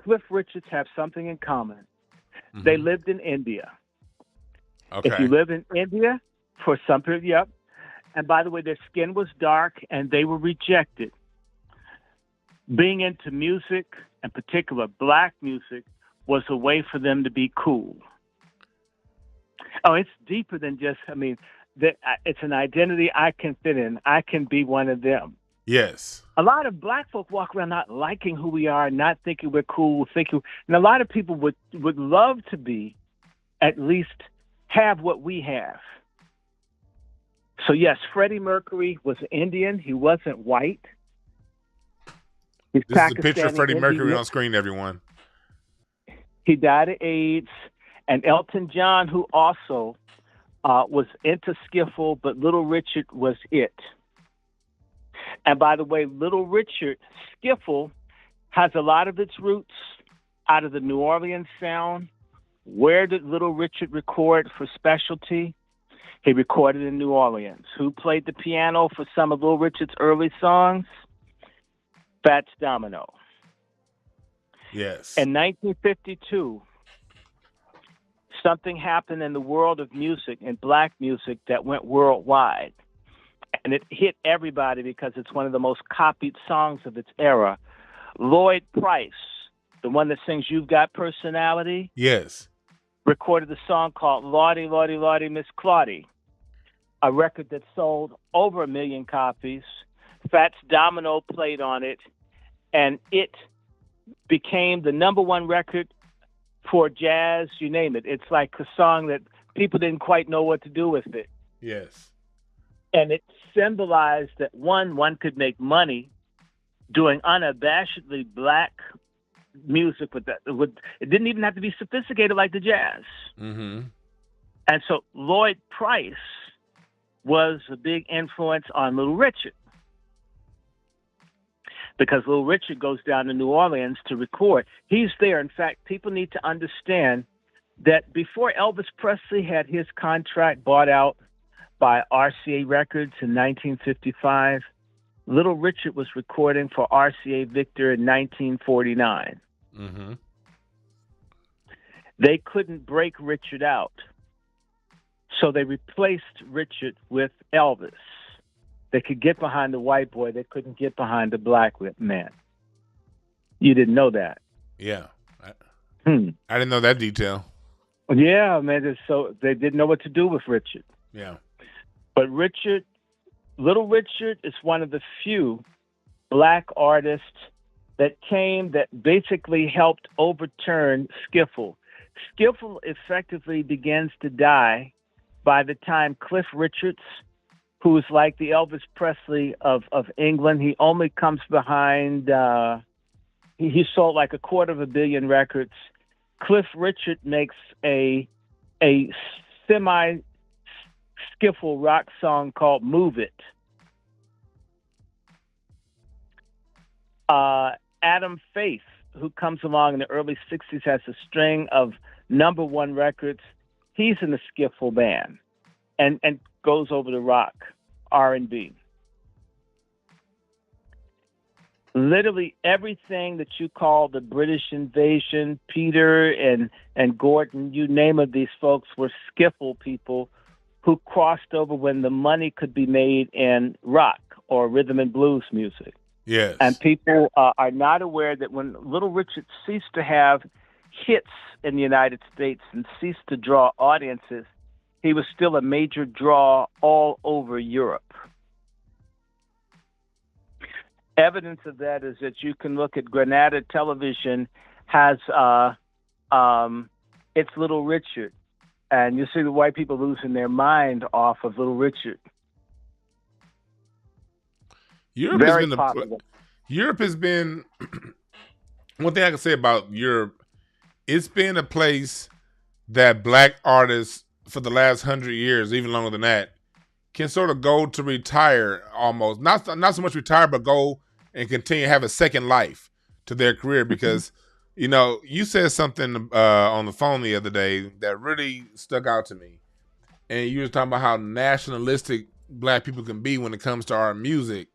Cliff Richards have something in common. Mm-hmm. They lived in India. Okay. If you live in India for some period, yep. And by the way, their skin was dark and they were rejected. Being into music, in particular black music, was a way for them to be cool. Oh, it's deeper than just, it's an identity I can fit in. I can be one of them. Yes. A lot of black folk walk around not liking who we are, not thinking we're cool, and a lot of people would love to be, at least have what we have. So yes, Freddie Mercury was Indian. He wasn't white. He's This is a picture of Pakistani Freddie Mercury Indian. on screen, everyone. He died of AIDS. And Elton John, who also was into skiffle, but Little Richard was it. And by the way, Little Richard, skiffle, has a lot of its roots out of the New Orleans sound. Where did Little Richard record for specialty? He recorded in New Orleans. Who played the piano for some of Little Richard's early songs? Fats Domino. Yes. In 1952, something happened in the world of music and black music that went worldwide. And it hit everybody because it's one of the most copied songs of its era. Lloyd Price, the one that sings You've Got Personality, Yes. recorded a song called Lordy, Lordy, Lordy, Miss Claudie, a record that sold over 1 million copies. Fats Domino played on it, and it became the number one record for jazz, you name it. It's like a song that people didn't quite know what to do with it. Yes. And it symbolized that one could make money doing unabashedly black music with that. It didn't even have to be sophisticated like the jazz. Mm-hmm. And so Lloyd Price was a big influence on Little Richard, because Little Richard goes down to New Orleans to record. He's there. In fact, people need to understand that before Elvis Presley had his contract bought out by RCA Records in 1955, Little Richard was recording for RCA Victor in 1949. Mm-hmm. They couldn't break Richard out, so they replaced Richard with Elvis. They could get behind the white boy. They couldn't get behind the black man. You didn't know that. Yeah. I didn't know that detail. Yeah, man. So they didn't know what to do with Richard. Yeah. But Little Richard is one of the few black artists that basically helped overturn skiffle. Skiffle effectively begins to die by the time Cliff Richards, who is like the Elvis Presley of England, he only comes behind, he sold like 250 million records. Cliff Richard makes a semi-skiffle rock song called Move It. Adam Faith, who comes along in the early 60s, has a string of number one records. He's in the Skiffle band and goes over to rock, R&B. Literally everything that you call the British invasion, Peter and Gordon, you name it, these folks were Skiffle people who crossed over when the money could be made in rock or rhythm and blues music. Yes. And people are not aware that when Little Richard ceased to have hits in the United States and ceased to draw audiences, he was still a major draw all over Europe. Evidence of that is that you can look at Granada Television has it's Little Richard, and you see the white people losing their mind off of Little Richard. Europe Very has been popular. Europe has been one thing I can say about Europe. It's been a place that black artists for the last 100 years, even longer than that, can sort of go to retire almost. Not so much retire, but go and continue to have a second life to their career because, you know, you said something on the phone the other day that really stuck out to me. And you were talking about how nationalistic black people can be when it comes to our music.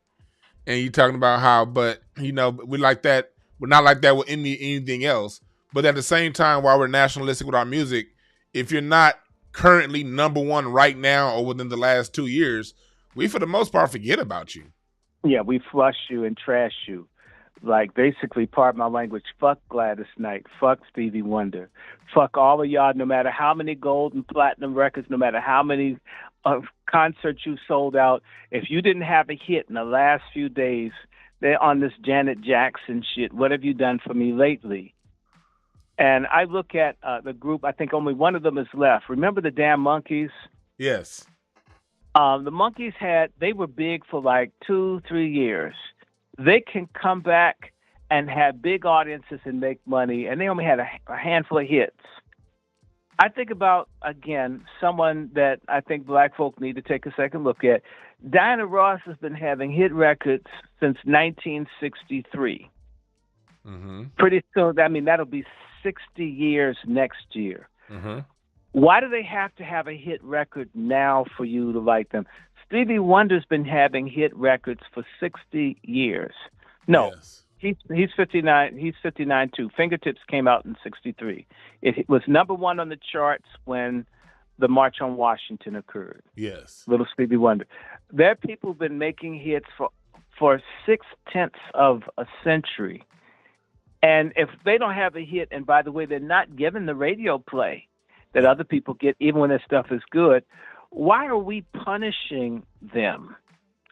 And you talking about how, but, you know, we like that. We're not like that with anything else. But at the same time, while we're nationalistic with our music, if you're not currently number one right now or within the last 2 years, we, for the most part, forget about you. Yeah, we flush you and trash you. Like, basically, pardon my language, fuck Gladys Knight, fuck Stevie Wonder, fuck all of y'all, no matter how many gold and platinum records, no matter how many concerts you sold out. If you didn't have a hit in the last few days, they're on this Janet Jackson shit. What have you done for me lately? And I look at the group, I think only one of them is left. Remember the damn Monkees? Yes. The Monkees they were big for like 2-3 years. They can come back and have big audiences and make money, and they only had a handful of hits. I think about, again, someone that I think black folk need to take a second look at. Diana Ross has been having hit records since 1963. Mm-hmm. Pretty soon, I mean, that'll be 60 years next year. Mm-hmm. Why do they have to have a hit record now for you to like them? Stevie Wonder's been having hit records for 60 years. No, Yes. he's 59. He's 59 too. Fingertips came out in 63. It was number one on the charts when the March on Washington occurred. Yes. Little Stevie Wonder. There are people who've been making hits for 6/10 of a century. And if they don't have a hit, and by the way, they're not given the radio play that other people get, even when their stuff is good, why are we punishing them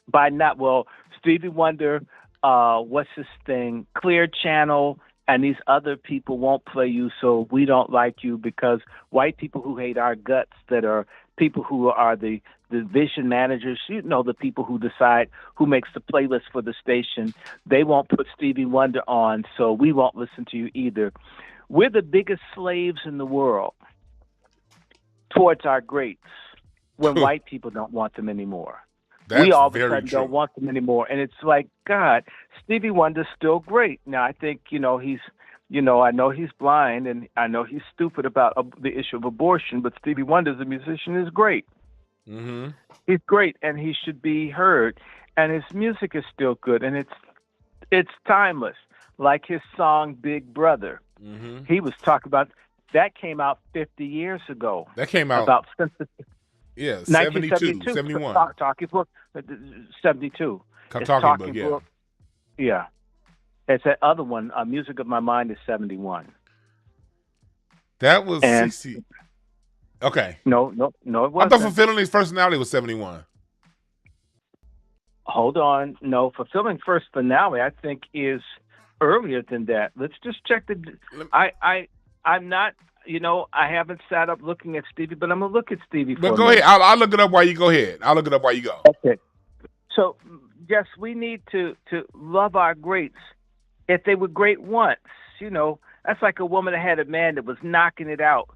by not, well, Stevie Wonder, what's his thing, Clear Channel, and these other people won't play you, so we don't like you because white people who hate our guts, that are people who are the division managers, you know, the people who decide who makes the playlist for the station, they won't put Stevie Wonder on, so we won't listen to you either. We're the biggest slaves in the world towards our greats when white people don't want them anymore. We all of a sudden don't want them anymore. And it's like, God, Stevie Wonder's still great. Now, I think, I know he's blind and I know he's stupid about the issue of abortion, but Stevie Wonder as a musician is great. Mm-hmm. He's great and he should be heard. And his music is still good and it's timeless. Like his song, Big Brother. Mm-hmm. He was talking about, that came out 50 years ago. That came out. About 72, 71. Talking Book, 72. Talking Book, yeah. Yeah. It's that other one, Music of My Mind, is 71. That was 60. Okay. No, it wasn't. I thought Fulfilling His Personality was 71. Hold on. No, Fulfilling First Finale, I think, is earlier than that. Let's just check I'm not, I haven't sat up looking at Stevie, but I'm going to look at Stevie for But a go minute. ahead. I'll look it up while you go ahead. Okay. So, yes, we need to love our greats if they were great once. That's like a woman that had a man that was knocking it out,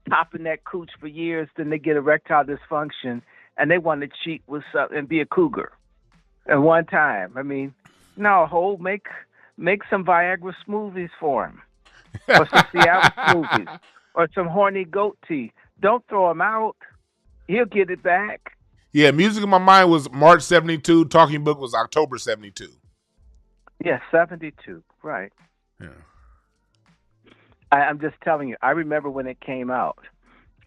popping that cooch for years, then they get erectile dysfunction, and they want to cheat with and be a cougar at one time. I mean, no, make make some Viagra smoothies for him, or some Cialis smoothies, or some horny goat tea. Don't throw him out. He'll get it back. Yeah, Music in My Mind was March 72. Talking Book was October 72. Yeah, 72. Right. Yeah. I'm just telling you. I remember when it came out,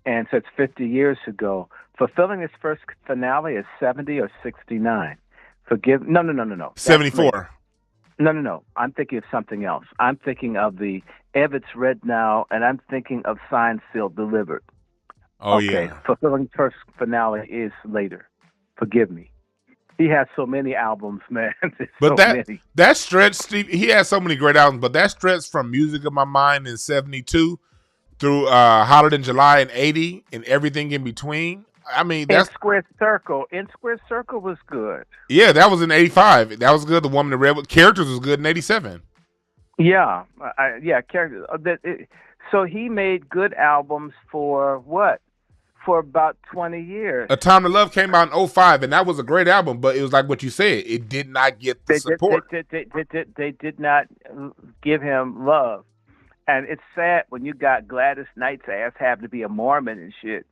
and so it's 50 years ago. Fulfilling its first finale is 70 or 69. No. 74. No. I'm thinking of something else. I'm thinking of the Evetts Read Now, and I'm thinking of Signed, Sealed, Delivered. Oh, okay, yeah. Fulfilling its first finale is later. Forgive me. He has so many albums, man. But many. that stretch, Steve, he has so many great albums, but that stretch from Music in My Mind in 72 through Hotter Than July in 80 and everything in between. I mean, that's Square Circle. In Square Circle was good. Yeah, that was in 85. That was good. The Woman in Red Characters was good in 87. Yeah, characters. So he made good albums for what? For about 20 years. A Time to Love came out in 05, and that was a great album, but it was like what you said. It did not get the support. They did not give him love. And it's sad when you got Gladys Knight's ass having to be a Mormon and shit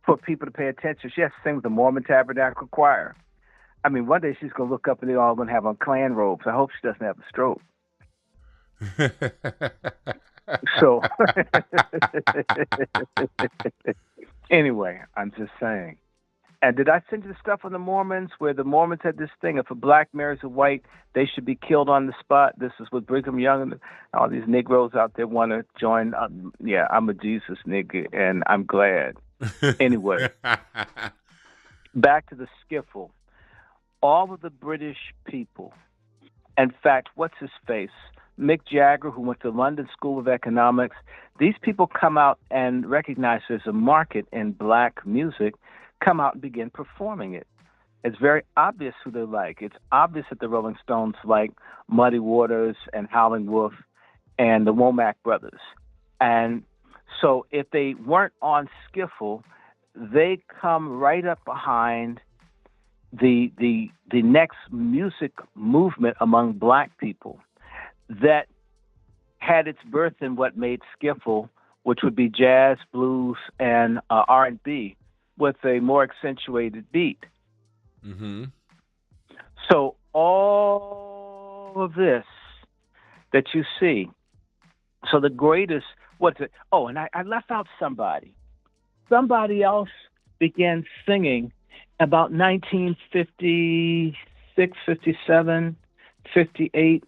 for people to pay attention. She has to sing with the Mormon Tabernacle Choir. I mean, one day she's going to look up and they're all going to have on Klan robes. I hope she doesn't have a stroke. So, anyway, I'm just saying. And did I send you the stuff on the Mormons where the Mormons had this thing, if a black marries a white, they should be killed on the spot? This is what Brigham Young and all these Negroes out there want to join. Yeah, I'm a Jesus nigga, and I'm glad. Anyway, back to the skiffle. All of the British people, in fact, what's his face? Mick Jagger, who went to London School of Economics, these people come out and recognize there's a market in black music, come out and begin performing it. It's very obvious who they like. It's obvious that the Rolling Stones like Muddy Waters and Howlin' Wolf and the Womack Brothers. And so if they weren't on Skiffle, they come right up behind the next music movement among black people that had its birth in what made Skiffle, which would be jazz, blues, and R&B with a more accentuated beat. Mm-hmm. So all of this that you see, so the greatest, what's it? Oh, and I left out somebody. Somebody else began singing about 1956, 57, 58.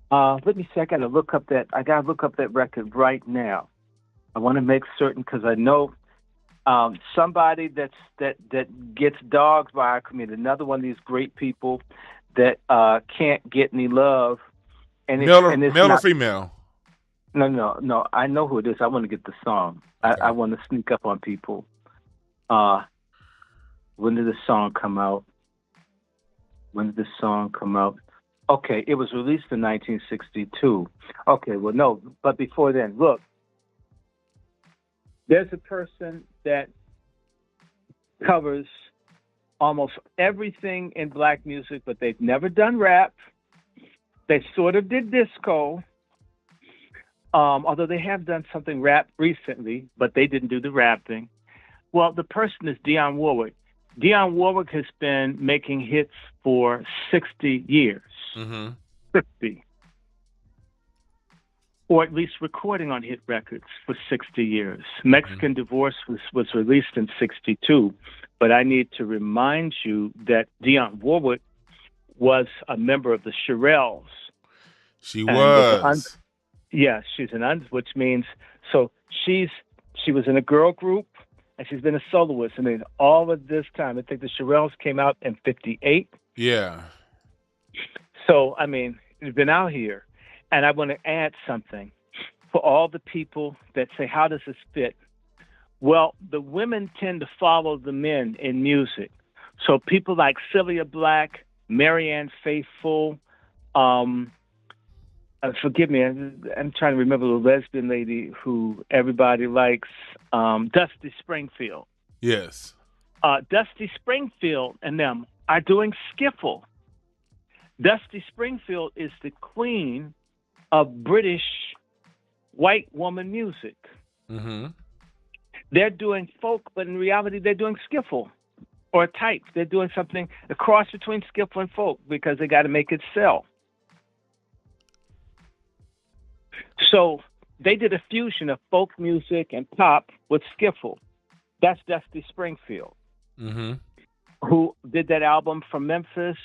Let me see. I gotta look up that record right now. I want to make certain because I know somebody that gets dogged by our community. Another one of these great people that can't get any love. And male or female? No. I know who it is. I want to get the song. Okay. I want to sneak up on people. When did the song come out? Okay, it was released in 1962. Okay, well, no, but before then, look, there's a person that covers almost everything in black music, but they've never done rap. They sort of did disco, although they have done something rap recently, but they didn't do the rap thing. Well, the person is Dionne Warwick. Dionne Warwick has been making hits for 60 years. Mm-hmm. 60. Or at least recording on hit records for 60 years. Mexican Divorce was released in 62. But I need to remind you that Dionne Warwick was a member of the Shirelles. She was. She's which means, so she was in a girl group, and she's been a soloist. I mean, all of this time, I think the Shirelles came out in 58. Yeah. So, I mean, it's been out here. And I want to add something for all the people that say, how does this fit? Well, the women tend to follow the men in music. So people like Celia Black, Marianne Faithfull, forgive me, I'm trying to remember the lesbian lady who everybody likes, Dusty Springfield. Yes. Dusty Springfield and them are doing Skiffle. Dusty Springfield is the queen of British white woman music. Mm-hmm. They're doing folk, but in reality, they're doing skiffle or type. They're doing something, a cross between skiffle and folk, because they got to make it sell. So they did a fusion of folk music and pop with skiffle. That's Dusty Springfield, Mm-hmm. who did that album from Memphis.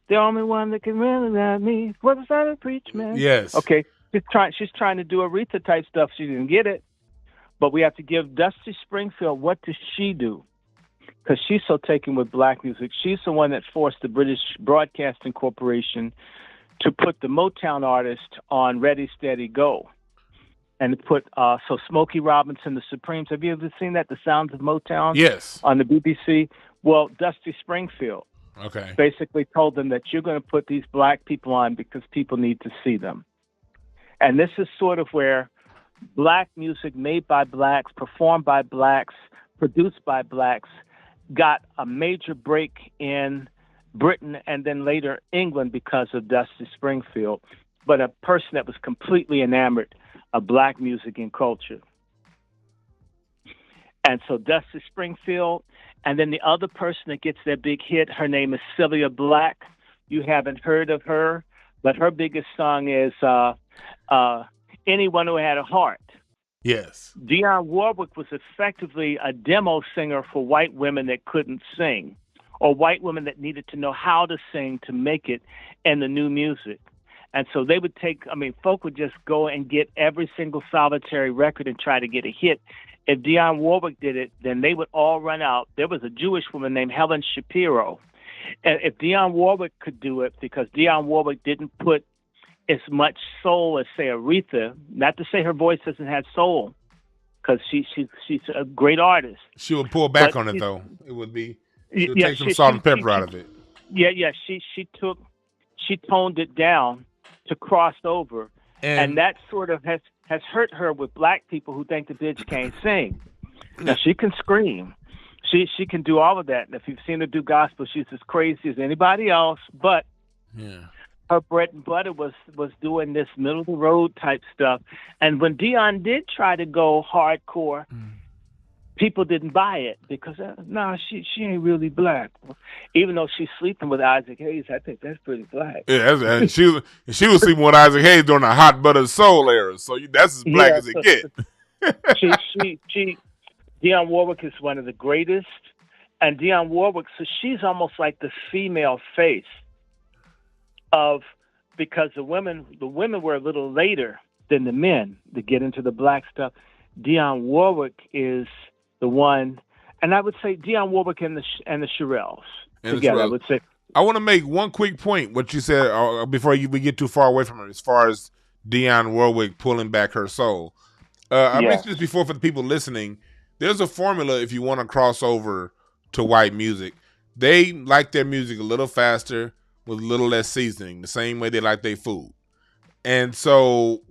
The only one that can really love me. What was that, a preach, man? Yes. Okay, she's trying to do Aretha type stuff. She didn't get it, but we have to give Dusty Springfield. What does she do? Because she's so taken with black music. She's the one that forced the British Broadcasting Corporation to put the Motown artist on Ready, Steady, Go. And to put so Smokey Robinson, the Supremes. Have you ever seen that? The Sounds of Motown? Yes. On the BBC. Well, Dusty Springfield Okay. basically told them that you're going to put these black people on because people need to see them. And this is sort of where black music made by blacks, performed by blacks, produced by blacks, got a major break in Britain and then later England because of Dusty Springfield, but a person that was completely enamored of black music and culture. And so Dusty Springfield, and then the other person that gets their big hit, her name is Sylvia Black. You haven't heard of her, but her biggest song is Anyone Who Had a Heart. Yes. Dionne Warwick was effectively a demo singer for white women that couldn't sing, or white women that needed to know how to sing to make it in the new music. And so they would folk would just go and get every single solitary record and try to get a hit. If Dionne Warwick did it, then they would all run out. There was a Jewish woman named Helen Shapiro. And if Dionne Warwick could do it, because Dionne Warwick didn't put as much soul as, say, Aretha, not to say her voice doesn't have soul, because she's a great artist. She would pull back But on it, she- though. It would be, she would Yeah, take some salt and pepper out of it. Yeah, she toned it down to cross over, and that sort of has hurt her with black people who think the bitch can't sing. Now she can scream, she can do all of that, and if you've seen her do gospel, she's as crazy as anybody else. But yeah. her bread and butter was doing this middle of the road type stuff, and when Dionne did try to go hardcore, people didn't buy it because she ain't really black. Even though she's sleeping with Isaac Hayes, I think that's pretty black. Yeah, and she was sleeping with Isaac Hayes during the hot buttered soul era, so that's as black as it get. Dionne Warwick is one of the greatest, and Dionne Warwick, so she's almost like the female face of, because the women were a little later than the men to get into the black stuff. Dionne Warwick is the one, and I would say Dionne Warwick and the Shirelles together. I would say. I want to make one quick point. What you said before we get too far away from it, as far as Dionne Warwick pulling back her soul. I mentioned this before for the people listening. There's a formula if you want to cross over to white music. They like their music a little faster with a little less seasoning, the same way they like their food. And so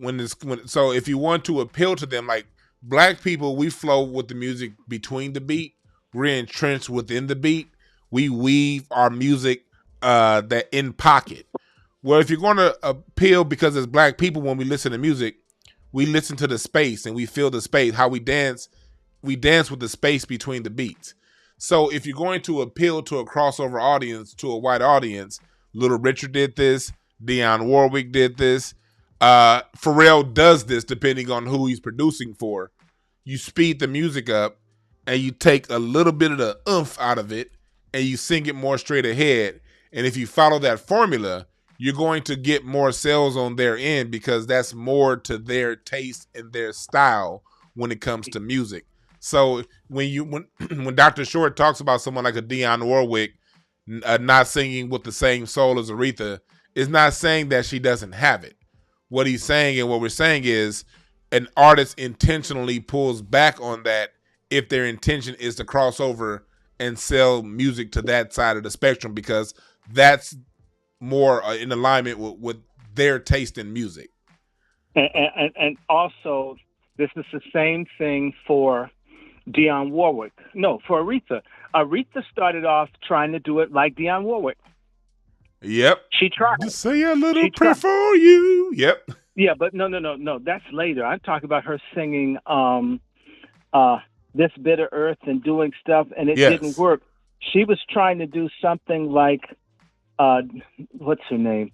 so if you want to appeal to them, like black people, we flow with the music between the beat. We're entrenched within the beat. We weave our music that in pocket. Well, if you're going to appeal, because as black people, when we listen to music, we listen to the space and we feel the space. How we dance with the space between the beats. So if you're going to appeal to a crossover audience, to a white audience, Little Richard did this, Dionne Warwick did this, Pharrell does this depending on who he's producing for. You speed the music up and you take a little bit of the oomph out of it and you sing it more straight ahead. And if you follow that formula, you're going to get more sales on their end because that's more to their taste and their style when it comes to music. So when Dr. Short talks about someone like a Dionne Warwick not singing with the same soul as Aretha, is not saying that she doesn't have it. What he's saying and what we're saying is an artist intentionally pulls back on that if their intention is to cross over and sell music to that side of the spectrum, because that's more in alignment with their taste in music. And also, this is the same thing for Dionne Warwick. No, for Aretha. Aretha started off trying to do it like Dionne Warwick. Yep. She tried. Just say a little She prayer tried. for you. Yep. Yeah, but no. That's later. I'm talking about her singing "This Bitter Earth" and doing stuff, and it didn't Yes. work. She was trying to do something like, what's her name?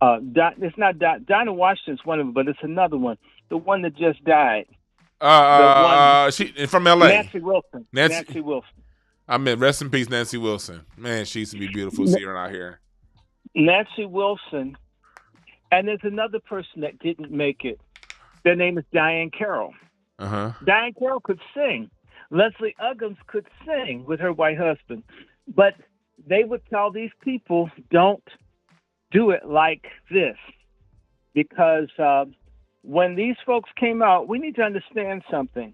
It's not Dinah Washington's one of them, but it's another one. The one that just died. She from L.A. Nancy Wilson. Nancy Wilson. I mean, rest in peace, Nancy Wilson. Man, she used to be beautiful. See her out here. Nancy Wilson. And there's another person that didn't make it. Their name is Diane Carroll. Diane Carroll could sing. Leslie Uggams could sing with her white husband. But they would tell these people, don't do it like this. Because when these folks came out, we need to understand something.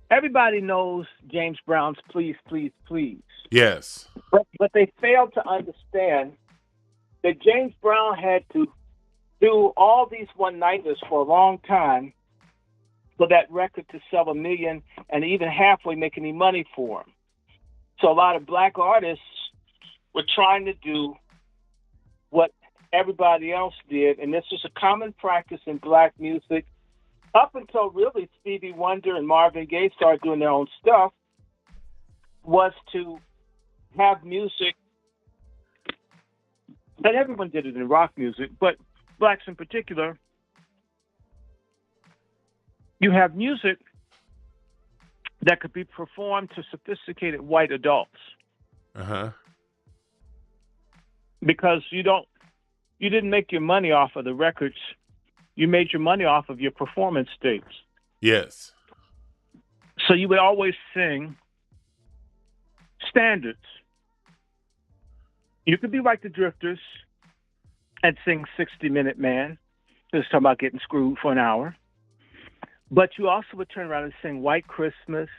Everybody knows James Brown's Please, Please, Please. Yes. But they failed to understand that James Brown had to do all these one-nighters for a long time for that record to sell 1 million and even halfway make any money for him. So a lot of black artists were trying to do what everybody else did, and this was a common practice in black music up until really Stevie Wonder and Marvin Gaye started doing their own stuff, was to have music, and everyone did it in rock music, but blacks in particular, you have music that could be performed to sophisticated white adults. Because you didn't make your money off of the records. You made your money off of your performance tapes. Yes. So you would always sing standards. You could be like the Drifters and sing 60-Minute Man. Just talking about getting screwed for an hour. But you also would turn around and sing White Christmas,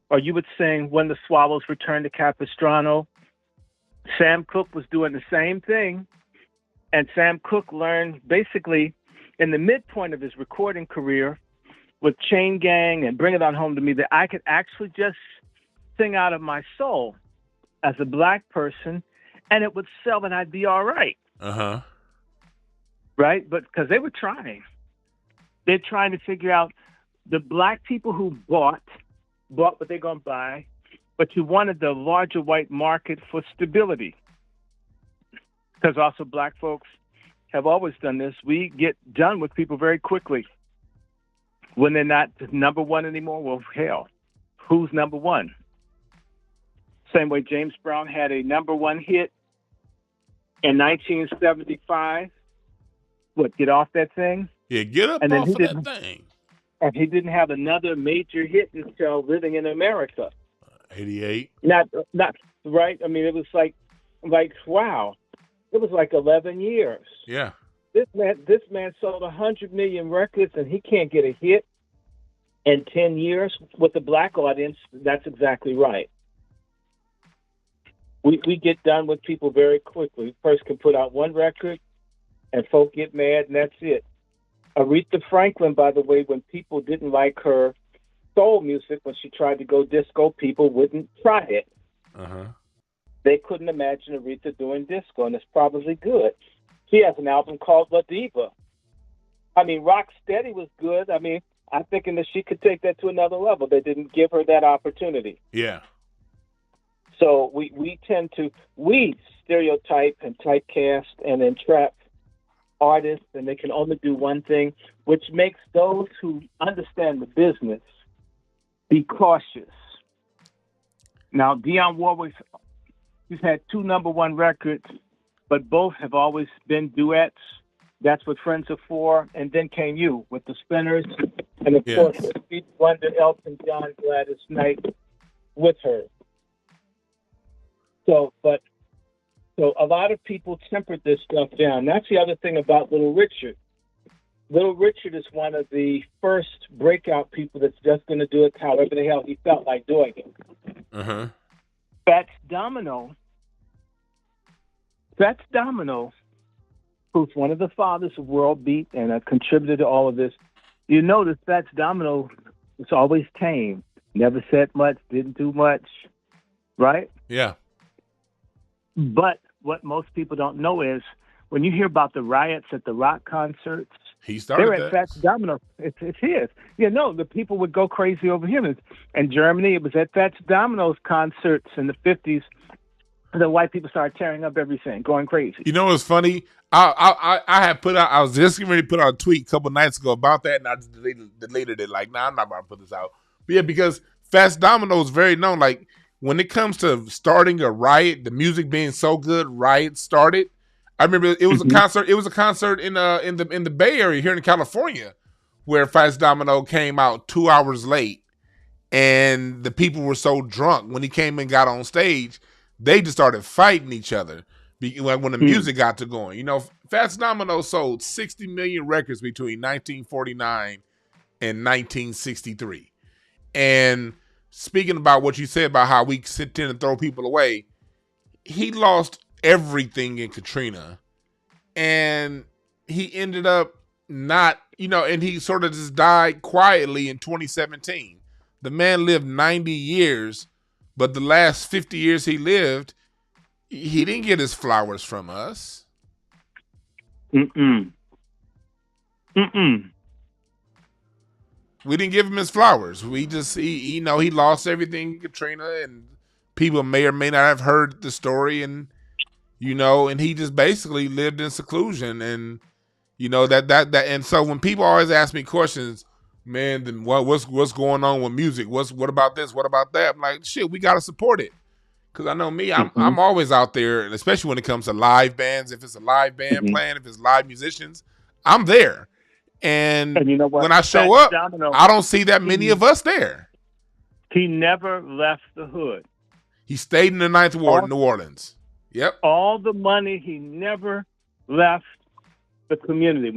or you would sing When the Swallows Return to Capistrano. Sam Cooke was doing the same thing. And Sam Cooke learned basically in the midpoint of his recording career with Chain Gang and Bring It On Home to Me that I could actually just sing out of my soul as a black person, and it would sell and I'd be all right. Right? But because they were trying. They're trying to figure out the black people who bought what they're going to buy, but you wanted the larger white market for stability. Because also black folks have always done this. We get done with people very quickly. When they're not number one anymore, well, hell, who's number one? Same way James Brown had a number one hit in 1975. What, Get Off That Thing? Yeah, get up And then off of that thing. And he didn't have another major hit until Living in America. 88. Not right. I mean, it was like wow. It was like 11 years. Yeah. This man sold 100 million records, and he can't get a hit in 10 years with the black audience. That's exactly right. We get done with people very quickly. First can put out one record, and folk get mad, and that's it. Aretha Franklin, by the way, when people didn't like her soul music, when she tried to go disco, people wouldn't try it. They couldn't imagine Aretha doing disco, and it's probably good. She has an album called La Diva. I mean, Rock Steady was good. I mean, I'm thinking that she could take that to another level. They didn't give her that opportunity. Yeah. So we tend to stereotype and typecast and entrap artists, and they can only do one thing, which makes those who understand the business be cautious. Now, Dionne Warwick, he's had 2 number one records, but both have always been duets. That's what Friends Are For. And then came you with the Spinners, and of course, Stevie Wonder, Elton John, Gladys Knight with her. So a lot of people tempered this stuff down. That's the other thing about Little Richard. Little Richard is one of the first breakout people that's just going to do it however the hell he felt like doing it. Fats Domino, who's one of the fathers of world beat and a contributor to all of this. You notice Fats Domino was always tame, never said much, didn't do much, right? Yeah. But what most people don't know is when you hear about the riots at the rock concerts, He they started were at that. Fats Domino. It's his. Yeah, no, the people would go crazy over him. In Germany, it was at Fats Domino's concerts in the 50s. The white people started tearing up everything, going crazy. You know what's funny? I had put out. I was just getting ready to put out a tweet a couple nights ago about that, and I just deleted it. Like, nah, I'm not about to put this out. But yeah, because Fats Domino is very known. Like, when it comes to starting a riot, the music being so good, riots started. I remember it was a concert. It was a concert in the Bay Area here in California, where Fats Domino came out 2 hours late, and the people were so drunk when he came and got on stage, they just started fighting each other. Like when the music got to going, you know, Fats Domino sold 60 million records between 1949 and 1963. And speaking about what you said about how we sit there and throw people away, he lost everything in Katrina, and he ended up not, you know, and he sort of just died quietly in 2017. The man lived 90 years, but the last 50 years he lived, he didn't get his flowers from us. Mm-mm. We didn't give him his flowers. We just, he lost everything in Katrina, and people may or may not have heard the story, and, you know, and he just basically lived in seclusion. And, you know, that, and so when people always ask me questions, man, then what's going on with music? What about this? What about that? I'm like, shit, we got to support it. Because I know me, I'm always out there, and especially when it comes to live bands. If it's a live band playing, if it's live musicians, I'm there. And you know what? when I show Fats up, Domino, I don't see that many of us there. he never left the hood. He stayed in the Ninth Ward in New Orleans. Yep. All the money, he never left the community.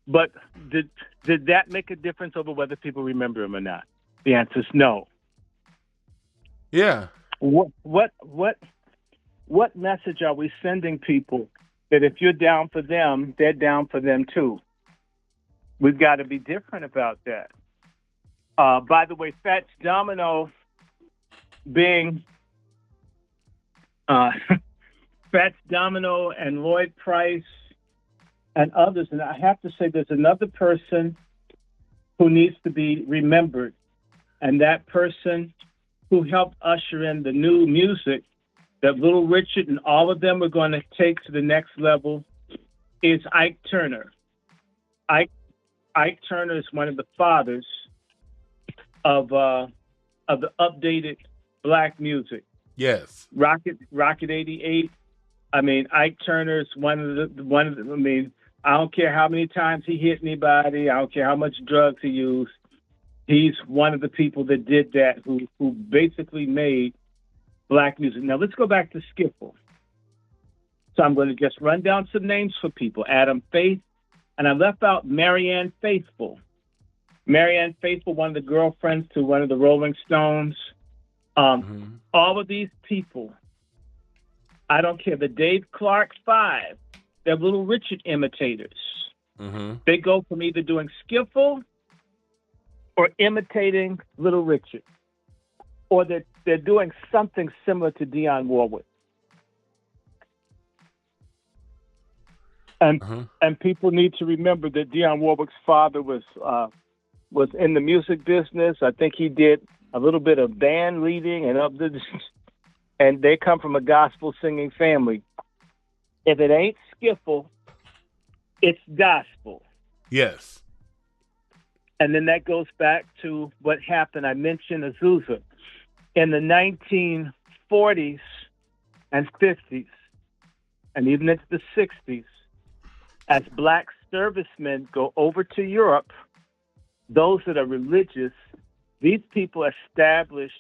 But did that make a difference over whether people remember him or not? The answer is no. Yeah. What message are we sending people that if you're down for them, they're down for them too? We've got to be different about that. By the way, Fats Domino being Fats Domino and Lloyd Price and others, and I have to say there's another person who needs to be remembered, and that person who helped usher in the new music that Little Richard and all of them are going to take to the next level is Ike Turner. Ike Turner is one of the fathers of the updated black music. Yes. Rocket 88. I mean, Ike Turner is one of the. I mean, I don't care how many times he hit anybody. I don't care how much drugs he used. He's one of the people that did that, who basically made black music. Now let's go back to Skiffle. So I'm going to just run down some names for people. Adam Faith, and I left out Marianne Faithfull. Marianne Faithfull, one of the girlfriends to one of the Rolling Stones. All of these people, I don't care. The Dave Clark Five, they're Little Richard imitators. They go from either doing Skiffle or imitating Little Richard, or they're doing something similar to Dionne Warwick. And people need to remember that Dionne Warwick's father was in the music business. I think he did a little bit of band leading and they come from a gospel singing family. If it ain't Skiffle, it's gospel. Yes. And then that goes back to what happened. I mentioned Azusa. In the 1940s and 50s, and even into the 60s, as black servicemen go over to Europe, those that are religious, these people established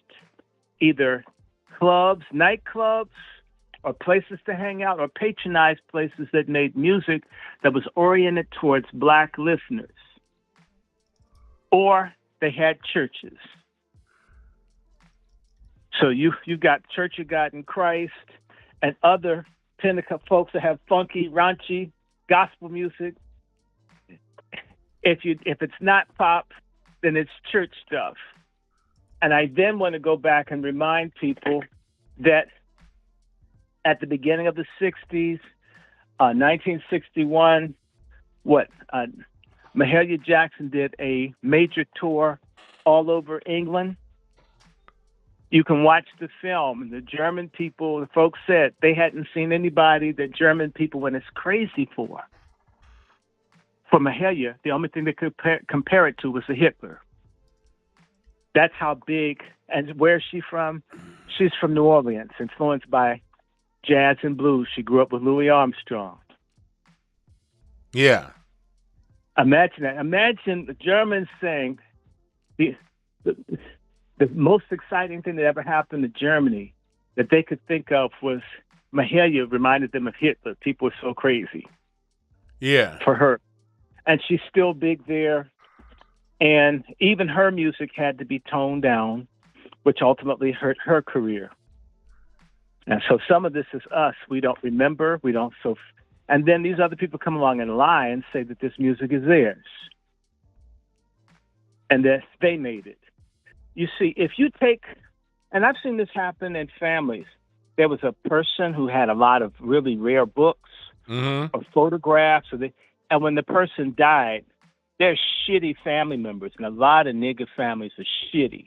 either clubs, nightclubs, or places to hang out, or patronized places that made music that was oriented towards black listeners. Or they had churches. So you got Church of God in Christ and other Pentecost folks that have funky, raunchy gospel music. If it's not pop, then it's church stuff. And I then want to go back and remind people that at the beginning of the 60s, 1961, Mahalia Jackson did a major tour all over England. You can watch the film. The German people, the folks said they hadn't seen anybody that German people went as crazy for. For Mahalia, the only thing they could compare it to was the Hitler. That's how big. And where is she from? She's from New Orleans, influenced by jazz and blues. She grew up with Louis Armstrong. Yeah. Imagine that. Imagine the Germans saying the most exciting thing that ever happened to Germany that they could think of was Mahalia reminded them of Hitler. People were so crazy. Yeah. For her. And she's still big there. And even her music had to be toned down, which ultimately hurt her career. And so some of this is us. We don't remember. We don't. And then these other people come along and lie and say that this music is theirs. And that they made it. You see, if you take, and I've seen this happen in families. There was a person who had a lot of really rare books or photographs, and when the person died, they're shitty family members, and a lot of nigga families are shitty.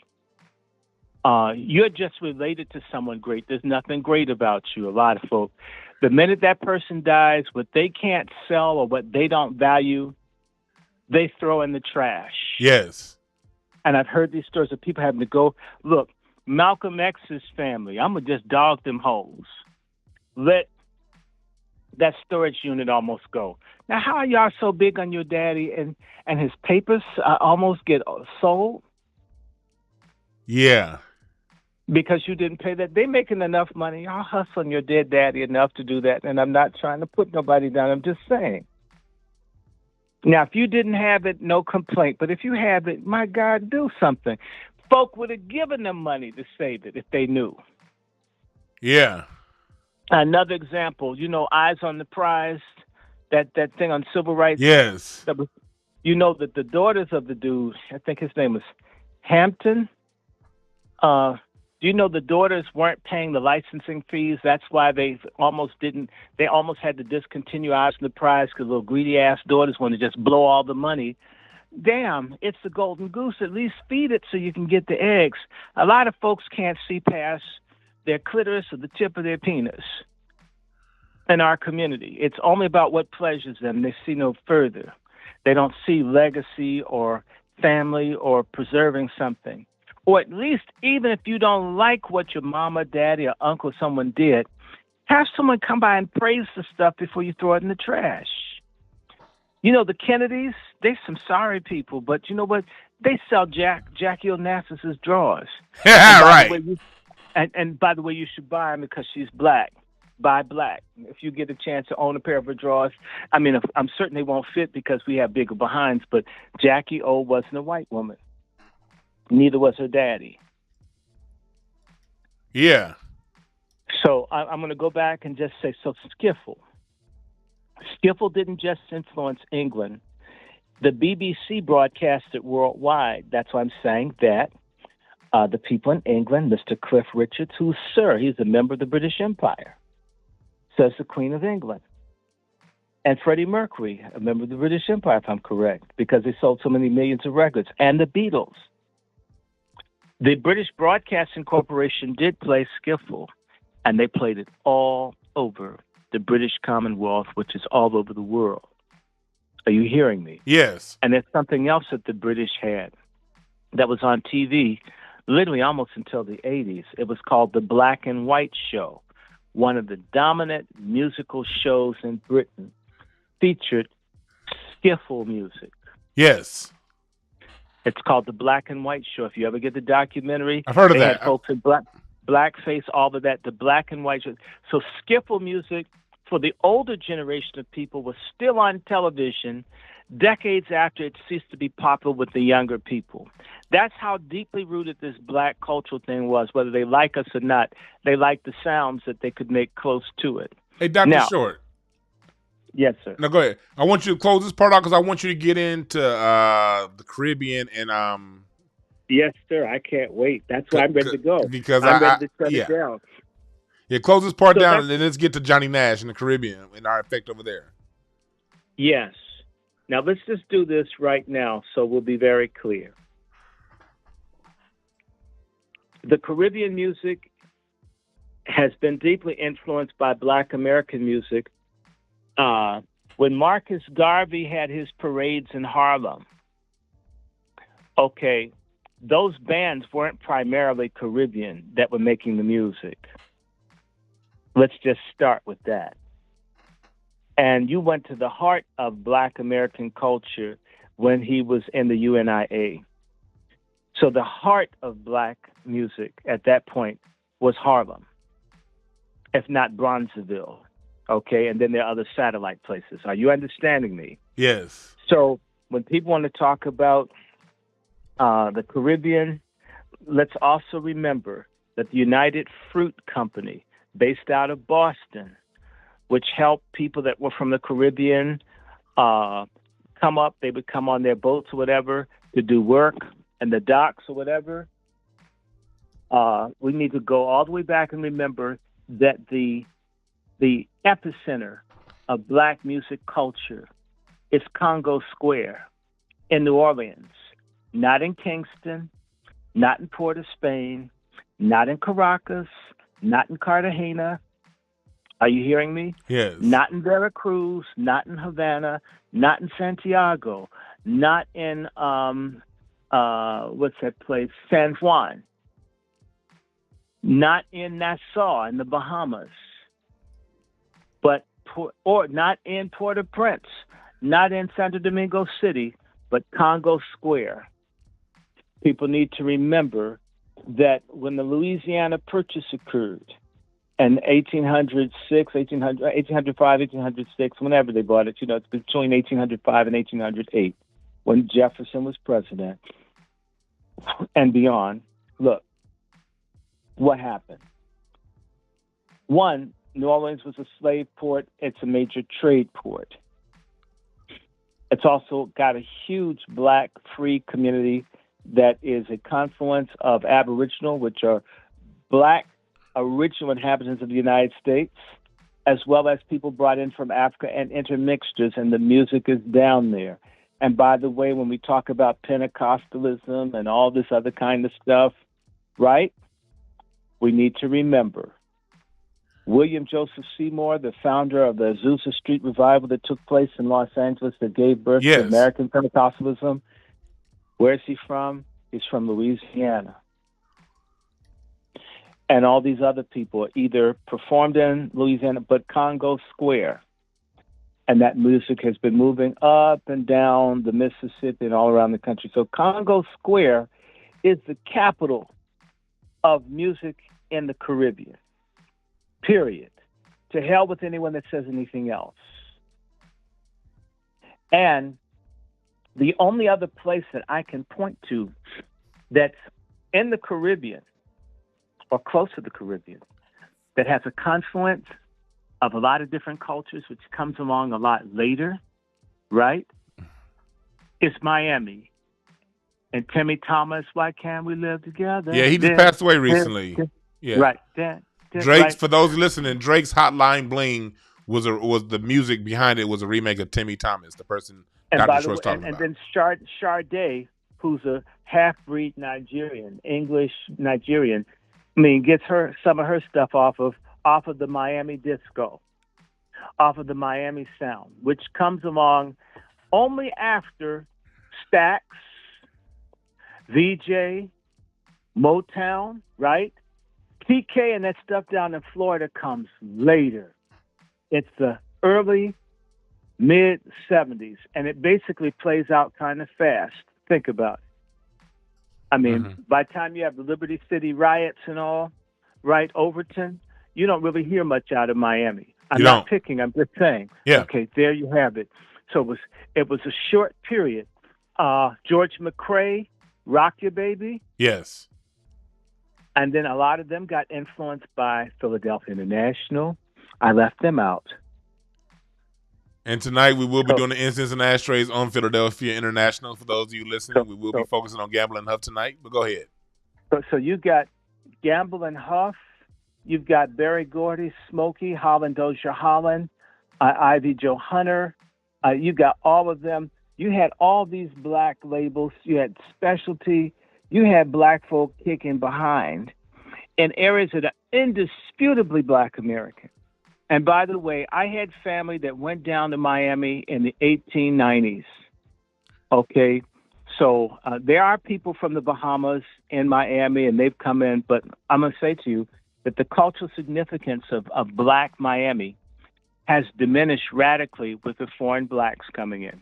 You're just related to someone great. There's nothing great about you, a lot of folks. The minute that person dies, what they can't sell or what they don't value, they throw in the trash. Yes. And I've heard these stories of people having to go, look, Malcolm X's family, I'm going to just dog them hoes. Let that storage unit almost go. Now, how are y'all so big on your daddy and his papers almost get sold? Yeah. Because you didn't pay that. They're making enough money. Y'all hustling your dead daddy enough to do that. And I'm not trying to put nobody down. I'm just saying. Now, if you didn't have it, no complaint. But if you have it, my God, do something. Folk would have given them money to save it if they knew. Yeah. Another example, Eyes on the Prize, that thing on civil rights. Yes. That that the daughters of the dude, I think his name was Hampton. The daughters weren't paying the licensing fees. That's why they almost had to discontinue Eyes on the Prize because little greedy ass daughters want to just blow all the money. Damn, it's the golden goose. At least feed it so you can get the eggs. A lot of folks can't see past their clitoris or the tip of their penis in our community. It's only about what pleasures them. They see no further. They don't see legacy or family or preserving something. Or at least, even if you don't like what your mama, daddy, or uncle, someone did, have someone come by and praise the stuff before you throw it in the trash. The Kennedys, they're some sorry people, but you know what? They sell Jackie Onassis' drawers. Right. And by the way, you should buy them because she's black. Buy black. If you get a chance to own a pair of her drawers, I'm certain they won't fit because we have bigger behinds, but Jackie O wasn't a white woman. Neither was her daddy. Yeah. So I'm going to go back and just say, so Skiffle. Skiffle didn't just influence England. The BBC broadcast it worldwide. That's why I'm saying that the people in England, Mr. Cliff Richards, who's Sir, he's a member of the British Empire, says the Queen of England. And Freddie Mercury, a member of the British Empire, if I'm correct, because they sold so many millions of records. And the Beatles. The British Broadcasting Corporation did play Skiffle, and they played it all over the British Commonwealth, which is all over the world. Are you hearing me? Yes. And there's something else that the British had that was on TV literally almost until the 80s. It was called The Black and White Show. One of the dominant musical shows in Britain featured Skiffle music. Yes. It's called The Black and White Show. If you ever get the documentary, I've heard of they that. had folks in blackface, all of that, the black and white show. So Skiffle music for the older generation of people was still on television decades after it ceased to be popular with the younger people. That's how deeply rooted this black cultural thing was. Whether they like us or not, they like the sounds that they could make close to it. Hey, Dr. Short. Yes, sir. Now, go ahead. I want you to close this part out because I want you to get into the Caribbean and Yes, sir. I can't wait. That's why I'm ready to go. Because I'm ready to shut it down. Yeah, close this part So down, that's- and then let's get to Johnny Nash in the Caribbean and our effect over there. Yes. Now let's just do this right now so we'll be very clear. The Caribbean music has been deeply influenced by Black American music. When Marcus Garvey had his parades in Harlem, okay, those bands weren't primarily Caribbean that were making the music. Let's just start with that. And you went to the heart of Black American culture when he was in the UNIA. So the heart of Black music at that point was Harlem, if not Bronzeville. Okay, and then there are other satellite places. Are you understanding me? Yes. So when people want to talk about the Caribbean, let's also remember that the United Fruit Company, based out of Boston, which helped people that were from the Caribbean come up. They would come on their boats or whatever to do work in the docks or whatever. We need to go all the way back and remember that the epicenter of Black music culture is Congo Square in New Orleans, not in Kingston, not in Port of Spain, not in Caracas, not in Cartagena. Are you hearing me? Yes. Not in Veracruz, not in Havana, not in Santiago, not in what's that place? San Juan. Not in Nassau in the Bahamas. But or not in Port-au-Prince, not in Santo Domingo City, but Congo Square. People need to remember that when the Louisiana Purchase occurred in 1806, 1805, 1806, whenever they bought it, it's between 1805 and 1808, when Jefferson was president and beyond. Look, what happened? One, New Orleans was a slave port. It's a major trade port. It's also got a huge Black free community that is a confluence of Aboriginal, which are Black original inhabitants of the United States, as well as people brought in from Africa and intermixtures, and the music is down there. And by the way, when we talk about Pentecostalism and all this other kind of stuff, right, we need to remember William Joseph Seymour, the founder of the Azusa Street revival that took place in Los Angeles that gave birth to American Pentecostalism. Where is he from? He's from Louisiana. And all these other people either performed in Louisiana, but Congo Square. And that music has been moving up and down the Mississippi and all around the country. So Congo Square is the capital of music in the Caribbean. Period. To hell with anyone that says anything else. And the only other place that I can point to that's in the Caribbean or close to the Caribbean that has a confluence of a lot of different cultures, which comes along a lot later, right, is Miami. And Timmy Thomas, why can't we live together? Yeah, he just passed away recently. Yeah. Right. Drake's, right. for those listening, Drake's Hotline Bling was the music behind it was a remake of Timmy Thomas, the person Dr. Short's talking about. And then Sade, who's a half-breed Nigerian, English Nigerian, gets some of her stuff off of the Miami disco, off of the Miami sound, which comes along only after Stax, VJ, Motown, right? TK and that stuff down in Florida comes later. It's the early, mid-'70s, and it basically plays out kind of fast. Think about it. By the time you have the Liberty City riots and all, right, Overton, you don't really hear much out of Miami. I'm not picking, I'm just saying. Yeah. Okay, there you have it. So it was a short period. George McCrae, Rock Your Baby. Yes. And then a lot of them got influenced by Philadelphia International. I left them out. And tonight we will be doing the Incense and Ashtrays on Philadelphia International. For those of you listening, we will be focusing on Gamble and Huff tonight, but go ahead. So you got Gamble and Huff, You've got Berry Gordy, Smokey, Holland Dozier Holland, Ivy Joe Hunter. You got all of them. You had all these black labels. You had specialty. You had black folk kicking behind in areas that are indisputably black American. And by the way, I had family that went down to Miami in the 1890s. Okay. So there are people from the Bahamas in Miami, and they've come in. But I'm going to say to you that the cultural significance of black Miami has diminished radically with the foreign blacks coming in.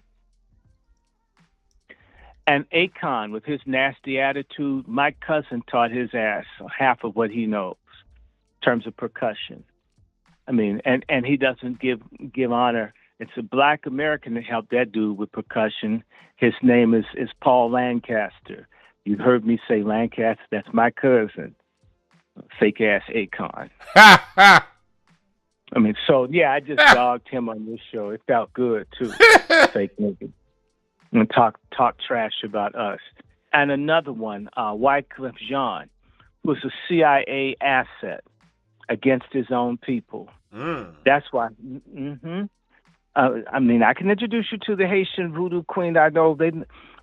And Akon, with his nasty attitude, my cousin taught his ass half of what he knows in terms of percussion. I mean, and he doesn't give honor. It's a black American that helped that dude with percussion. His name is Paul Lancaster. You heard me say Lancaster. That's my cousin. Fake ass Akon. I mean, so yeah, I just dogged him on this show. It felt good too. Fake nigga. And talk trash about us. And another one, Wycliffe Jean, was a CIA asset against his own people. That's why. I mean, I can introduce you to the Haitian voodoo queen. I know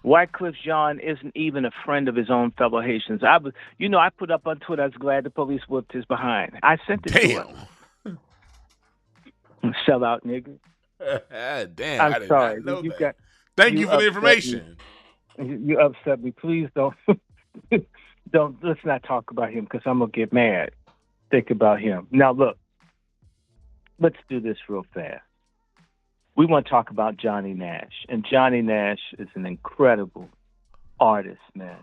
Wycliffe Jean isn't even a friend of his own fellow Haitians. I put up on Twitter, I was glad the police whooped his behind. I sent it to him. Sell out, nigga. Damn, I'm I did sorry. not know that. Thank you for the information. You upset me. Please don't. Let's not talk about him because I'm going to get mad. Think about him. Now, look, let's do this real fast. We want to talk about Johnny Nash. And Johnny Nash is an incredible artist, man.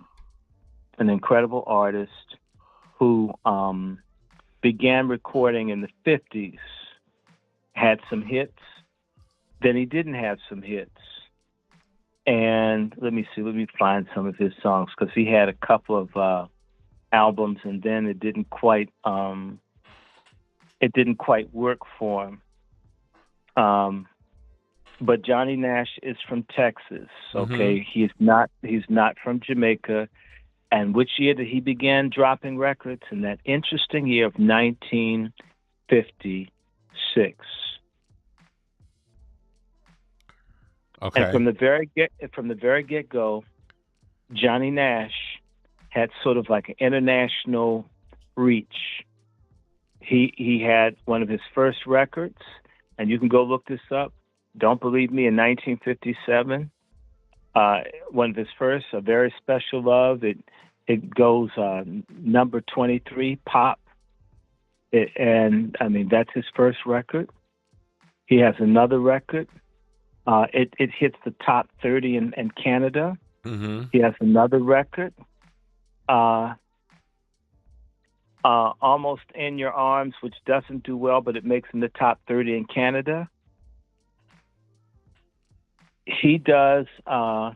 An incredible artist who began recording in the 50s, had some hits, then he didn't have some hits. And let me find some of his songs, because he had a couple of albums, and then it didn't quite work for him. But Johnny Nash is from Texas, okay? He's not from Jamaica. And which year did he begin dropping records? In that interesting year of 1956. Okay. And from the very get-go, Johnny Nash had sort of like an international reach. He had one of his first records, and you can go look this up. Don't believe me, in 1957, one of his first, A Very Special Love, it goes number 23, pop. And I mean, that's his first record. He has another record. It hits the top 30 in Canada. He has another record. Almost in Your Arms, which doesn't do well, but it makes in the top 30 in Canada. He does the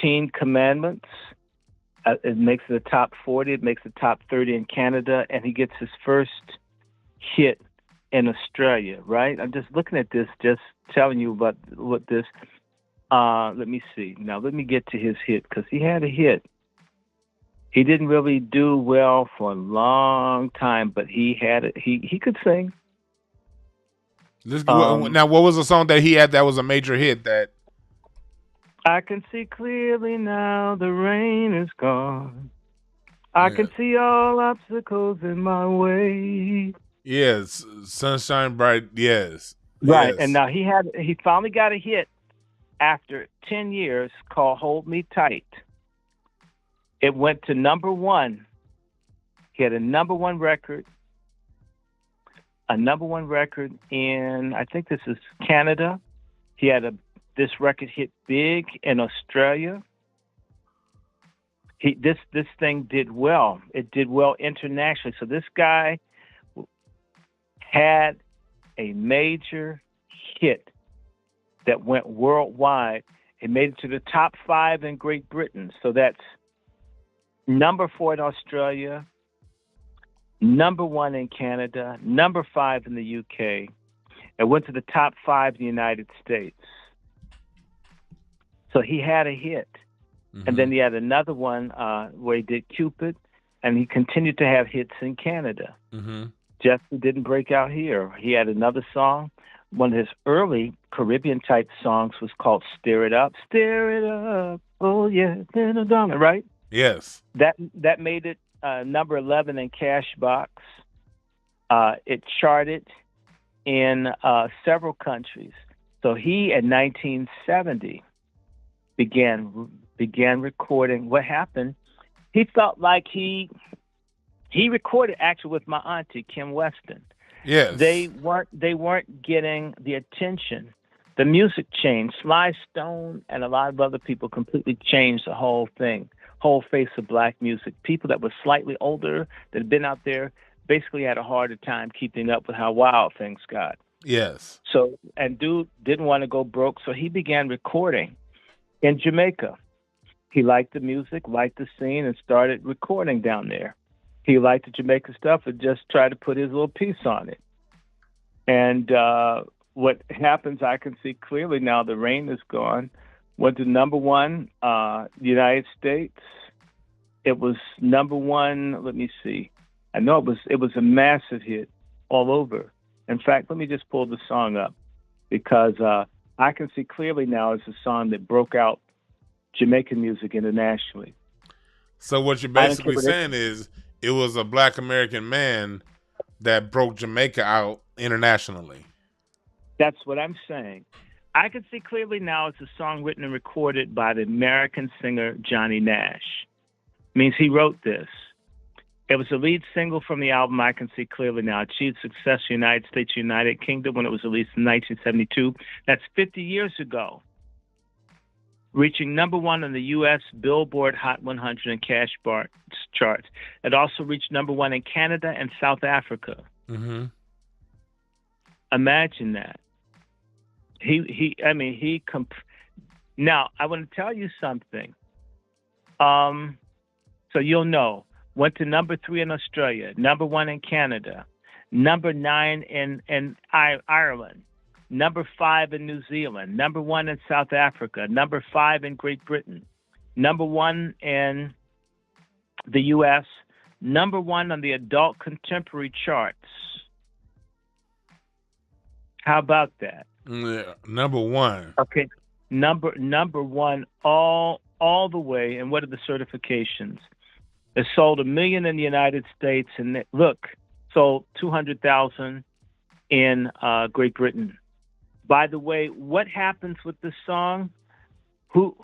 Teen Commandments. It makes the top 40. It makes the top 30 in Canada, and he gets his first hit in Australia. Right? I'm just looking at this, just telling you about what this. Let me see. Now let me get to his hit, because he had a hit. He didn't really do well for a long time, but he had it. He could sing. Now, what was the song that he had that was a major hit? That I can see clearly now, the rain is gone. I can see all obstacles in my way. Yes, Sunshine Bright. Yes, right. Yes. And now he finally got a hit after 10 years called "Hold Me Tight." It went to number one. He had a number one record in, I think this is Canada. He had this record hit big in Australia. This thing did well. It did well internationally. So this guy had a major hit that went worldwide. It made it to the top 5 in Great Britain. So that's number 4 in Australia, number 1 in Canada, number 5 in the UK. It went to the top 5 in the United States. So he had a hit. And then he had another one where he did Cupid. and he continued to have hits in Canada. Mm-hmm. Just didn't break out here. He had another song. One of his early Caribbean type songs was called "Stir It Up." Stir it up, oh yeah, little darling, right? Yes. That made it number 11 in Cashbox. It charted in several countries. So he, in 1970, began recording. What happened? He felt like he recorded actually with my auntie Kim Weston. Yes. They weren't getting the attention. The music changed. Sly Stone and a lot of other people completely changed the whole thing, whole face of black music. People that were slightly older that had been out there basically had a harder time keeping up with how wild things got. Yes. So, and dude didn't want to go broke, so he began recording in Jamaica. He liked the music, liked the scene, and started recording down there. He liked the Jamaica stuff and just tried to put his little piece on it. And what happens, I can see clearly now. The rain is gone. Went to number one, United States. It was number one. Let me see. I know it was a massive hit all over. In fact, let me just pull the song up because I can see clearly now it's a song that broke out Jamaican music internationally. So what you're basically saying is it was a black American man that broke Jamaica out internationally. That's what I'm saying. I can see clearly now it's a song written and recorded by the American singer Johnny Nash. Means he wrote this. It was the lead single from the album I Can See Clearly Now. Achieved success in the United States, United Kingdom when it was released in 1972. That's 50 years ago. Reaching number one on the U.S. Billboard Hot 100 and Cash Bar charts. It also reached number one in Canada and South Africa. Mm-hmm. Imagine that. Now, I want to tell you something. So you'll know. Went to number 3 in Australia, number 1 in Canada, number 9 in Ireland, number 5 in New Zealand, number 1 in South Africa, number 5 in Great Britain, number 1 in the U.S., number 1 on the adult contemporary charts. How about that? Yeah, number 1. Okay, number 1 all the way. And what are the certifications? It sold 1 million in the United States, and sold 200,000 in Great Britain. By the way, what happens with this song? Who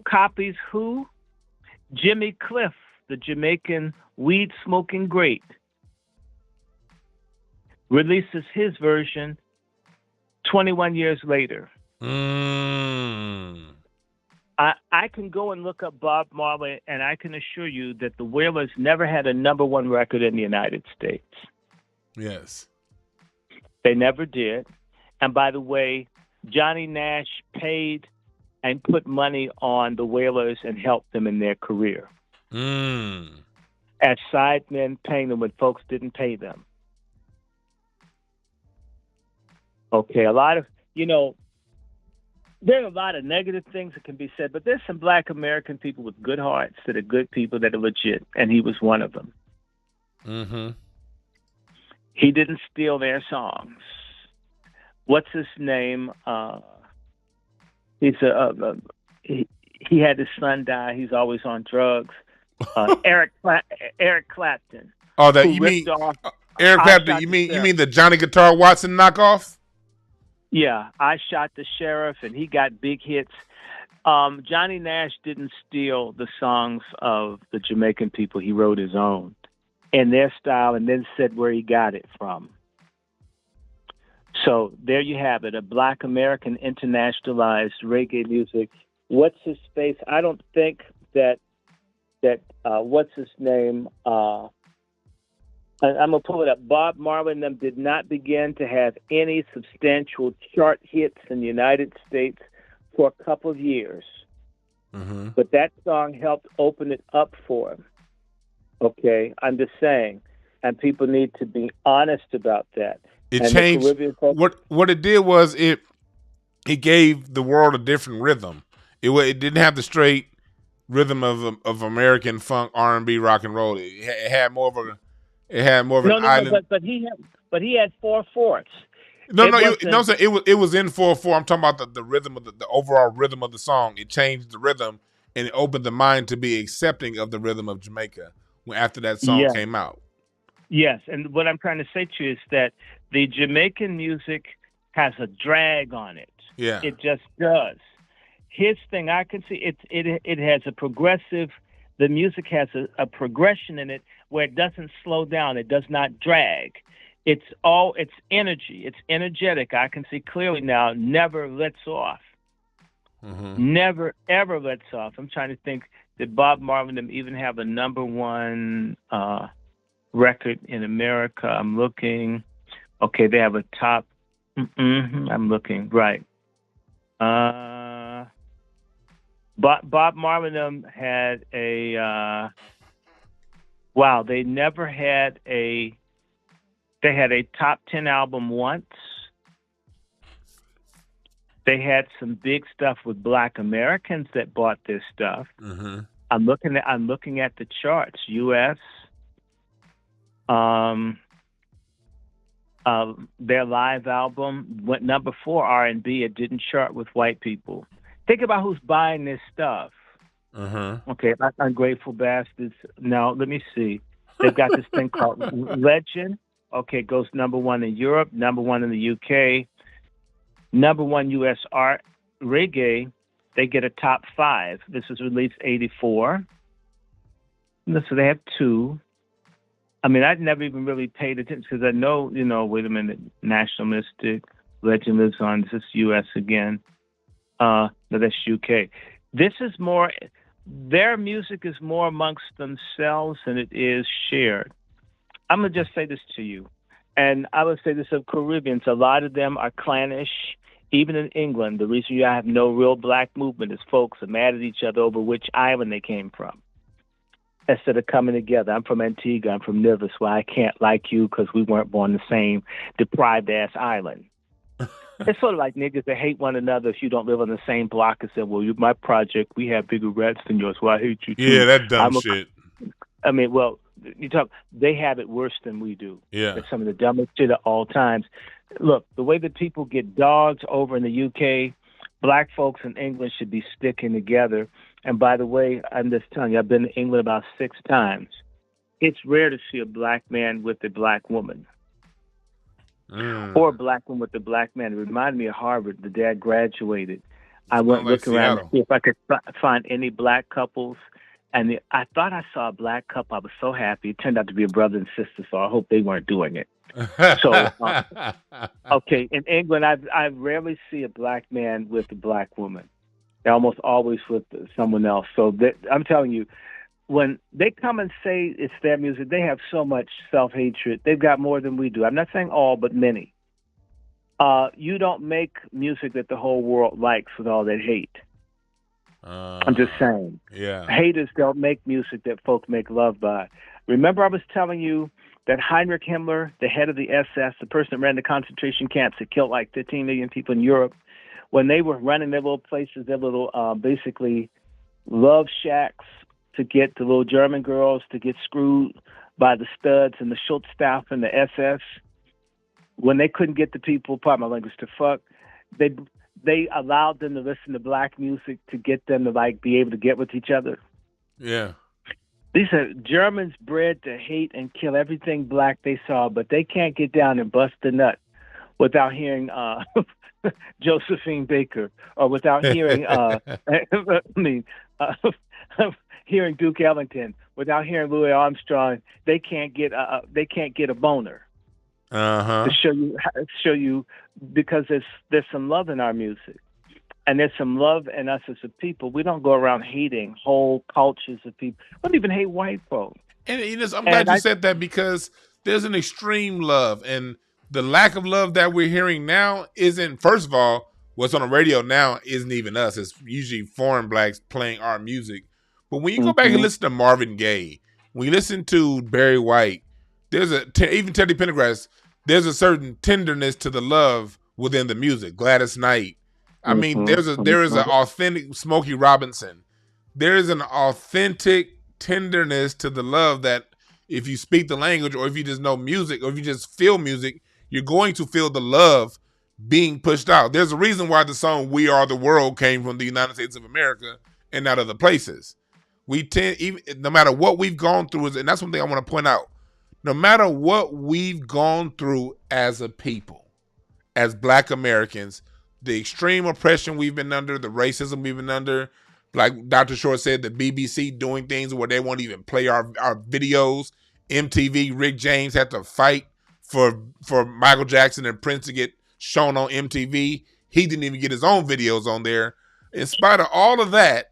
copies who? Jimmy Cliff, the Jamaican weed smoking great, releases his version 21 years later. I can go and look up Bob Marley, and I can assure you that the Wailers never had a number 1 record in the United States. Yes. They never did. And by the way, Johnny Nash paid and put money on the Wailers and helped them in their career. As sidemen, paying them when folks didn't pay them. Okay, there are a lot of negative things that can be said, but there's some black American people with good hearts that are good people that are legit, and he was one of them. Mm-hmm. He didn't steal their songs. What's his name? He had his son die. He's always on drugs. Eric Clapton. Oh, that you mean Eric Clapton? You mean the Johnny Guitar Watson knockoff? Yeah, I Shot the Sheriff, and he got big hits. Johnny Nash didn't steal the songs of the Jamaican people. He wrote his own in their style and then said where he got it from. So there you have it, a black American internationalized reggae music. What's his face? I don't think that what's his name? I'm going to pull it up. Bob Marley and them did not begin to have any substantial chart hits in the United States for a couple of years. Mm-hmm. But that song helped open it up for him. Okay, I'm just saying. And people need to be honest about that. It changed. What it did was it gave the world a different rhythm. It didn't have the straight rhythm of American funk, R&B, rock and roll. It had more of an No, island. but he had 4/4. No, It no, wasn't. no. I'm saying it was in 4/4. I'm talking about the rhythm of the overall rhythm of the song. It changed the rhythm and it opened the mind to be accepting of the rhythm of Jamaica after that song Yeah. came out. Yes, and what I'm trying to say to you is that the Jamaican music has a drag on it. Yeah. It just does. His thing, I can see it has a progressive. The music has a progression in it where it doesn't slow down. It does not drag. It's energy. It's energetic. I can see clearly now. Never lets off. Mm-hmm. Never ever lets off. I'm trying to think. Did Bob Marley even have a #1 record in America? I'm looking. Okay, they have a top. I'm looking. Right. Bob Marley had a. Wow, they never had a. They had a top 10 album once. They had some big stuff with Black Americans that bought this stuff. Mm-hmm. I'm looking at the charts. U.S. Their live album went #4 R&B. It didn't chart with white people. Think about who's buying this stuff. Mm-hmm. Okay, Ungrateful Bastards. No, let me see. They've got this thing called Legend. Okay, it goes #1 in Europe, #1 in the UK, #1 U.S. art reggae. They get a top 5. This was released '84. So they have 2. I mean, I'd never even really paid attention because I know, wait a minute, National Mystic, Legend Lives On. This is U.S. again. No, that's UK. This is more, their music is more amongst themselves than it is shared. I'm going to just say this to you, and I would say this of Caribbeans. A lot of them are clannish. Even in England, the reason you have no real black movement is folks are mad at each other over which island they came from. Instead of coming together. I'm from Antigua. I'm from Nevis, where I can't like you because we weren't born the same deprived-ass island. It's sort of like niggas that hate one another if you don't live on the same block and say, well, you're my project. We have bigger rats than yours, so I hate you too. Yeah, that dumb shit. I mean, well, they have it worse than we do. Yeah. It's some of the dumbest shit at all times. Look, the way that people get dogs over in the UK, black folks in England should be sticking together. And by the way, I'm just telling you, I've been to England about 6 times. It's rare to see a black man with a black woman. Or a black woman with a black man. It reminded me of Harvard. The dad graduated. I went looking around to see if I could find any black couples. And I thought I saw a black couple. I was so happy. It turned out to be a brother and sister, so I hope they weren't doing it. So, okay, in England, I rarely see a black man with a black woman. They're almost always with someone else. So I'm telling you, when they come and say it's their music, they have so much self-hatred. They've got more than we do. I'm not saying all, but many. You don't make music that the whole world likes with all that hate. I'm just saying. Yeah. Haters don't make music that folk make love by. Remember I was telling you that Heinrich Himmler, the head of the SS, the person that ran the concentration camps that killed like 15 million people in Europe, when they were running their little places, their little basically love shacks to get the little German girls to get screwed by the studs and the Schutzstaff and the SS, when they couldn't get the people, pardon my language, to fuck, they allowed them to listen to black music to get them to like be able to get with each other. Yeah. These are Germans bred to hate and kill everything black they saw, but they can't get down and bust a nut without hearing Josephine Baker or without hearing hearing Duke Ellington, without hearing Louis Armstrong. They can't get a boner. To show you because there's some love in our music, and there's some love in us as a people. We don't go around hating whole cultures of people. We don't even hate white folks. And I'm glad you said that, because there's an extreme love, and the lack of love that we're hearing now isn't. First of all, what's on the radio now isn't even us. It's usually foreign blacks playing our music. But when you go back and listen to Marvin Gaye, when you listen to Barry White, there's even Teddy Pendergrass, there's a certain tenderness to the love within the music. Gladys Knight. I mean, there is an authentic Smokey Robinson. there is an authentic tenderness to the love that if you speak the language or if you just know music or if you just feel music, you're going to feel the love being pushed out. There's a reason why the song "We Are the World" came from the United States of America and not other places. We tend, even no matter what we've gone through, and that's one thing I want to point out. No matter what we've gone through as a people, as Black Americans, the extreme oppression we've been under, the racism we've been under, like Dr. Short said, the BBC doing things where they won't even play our videos. MTV, Rick James had to fight for Michael Jackson and Prince to get shown on MTV. He didn't even get his own videos on there. In spite of all of that,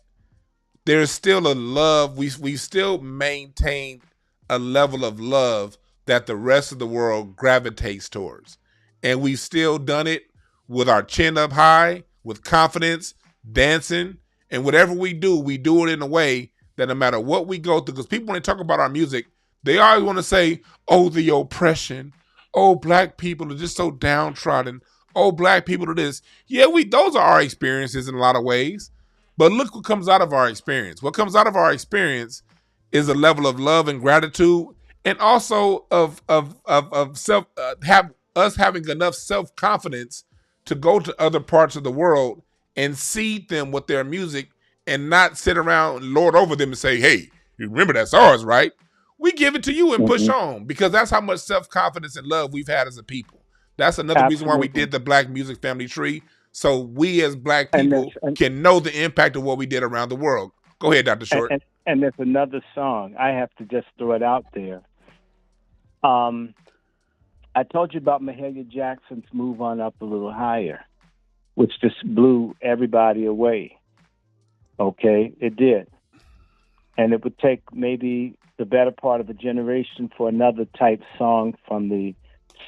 there's still a love. We still maintained a level of love that the rest of the world gravitates towards. And we've still done it with our chin up high, with confidence, dancing, and whatever we do it in a way that no matter what we go through, because people, when they talk about our music, they always want to say, oh, the oppression. Oh, Black people are just so downtrodden. Oh, Black people are this. Yeah, those are our experiences in a lot of ways. But look what comes out of our experience. What comes out of our experience is a level of love and gratitude, and also of self having enough self-confidence to go to other parts of the world and seed them with their music and not sit around and lord over them and say, hey, you remember that's ours, right? We give it to you and push on, because that's how much self-confidence and love we've had as a people. That's another reason why we did the Black Music Family Tree, so we as Black people can know the impact of what we did around the world. Go ahead, Dr. Short. And there's another song. I have to just throw it out there. I told you about Mahalia Jackson's Move On Up a Little Higher, which just blew everybody away. Okay, it did. And it would take maybe the better part of a generation for another type song from the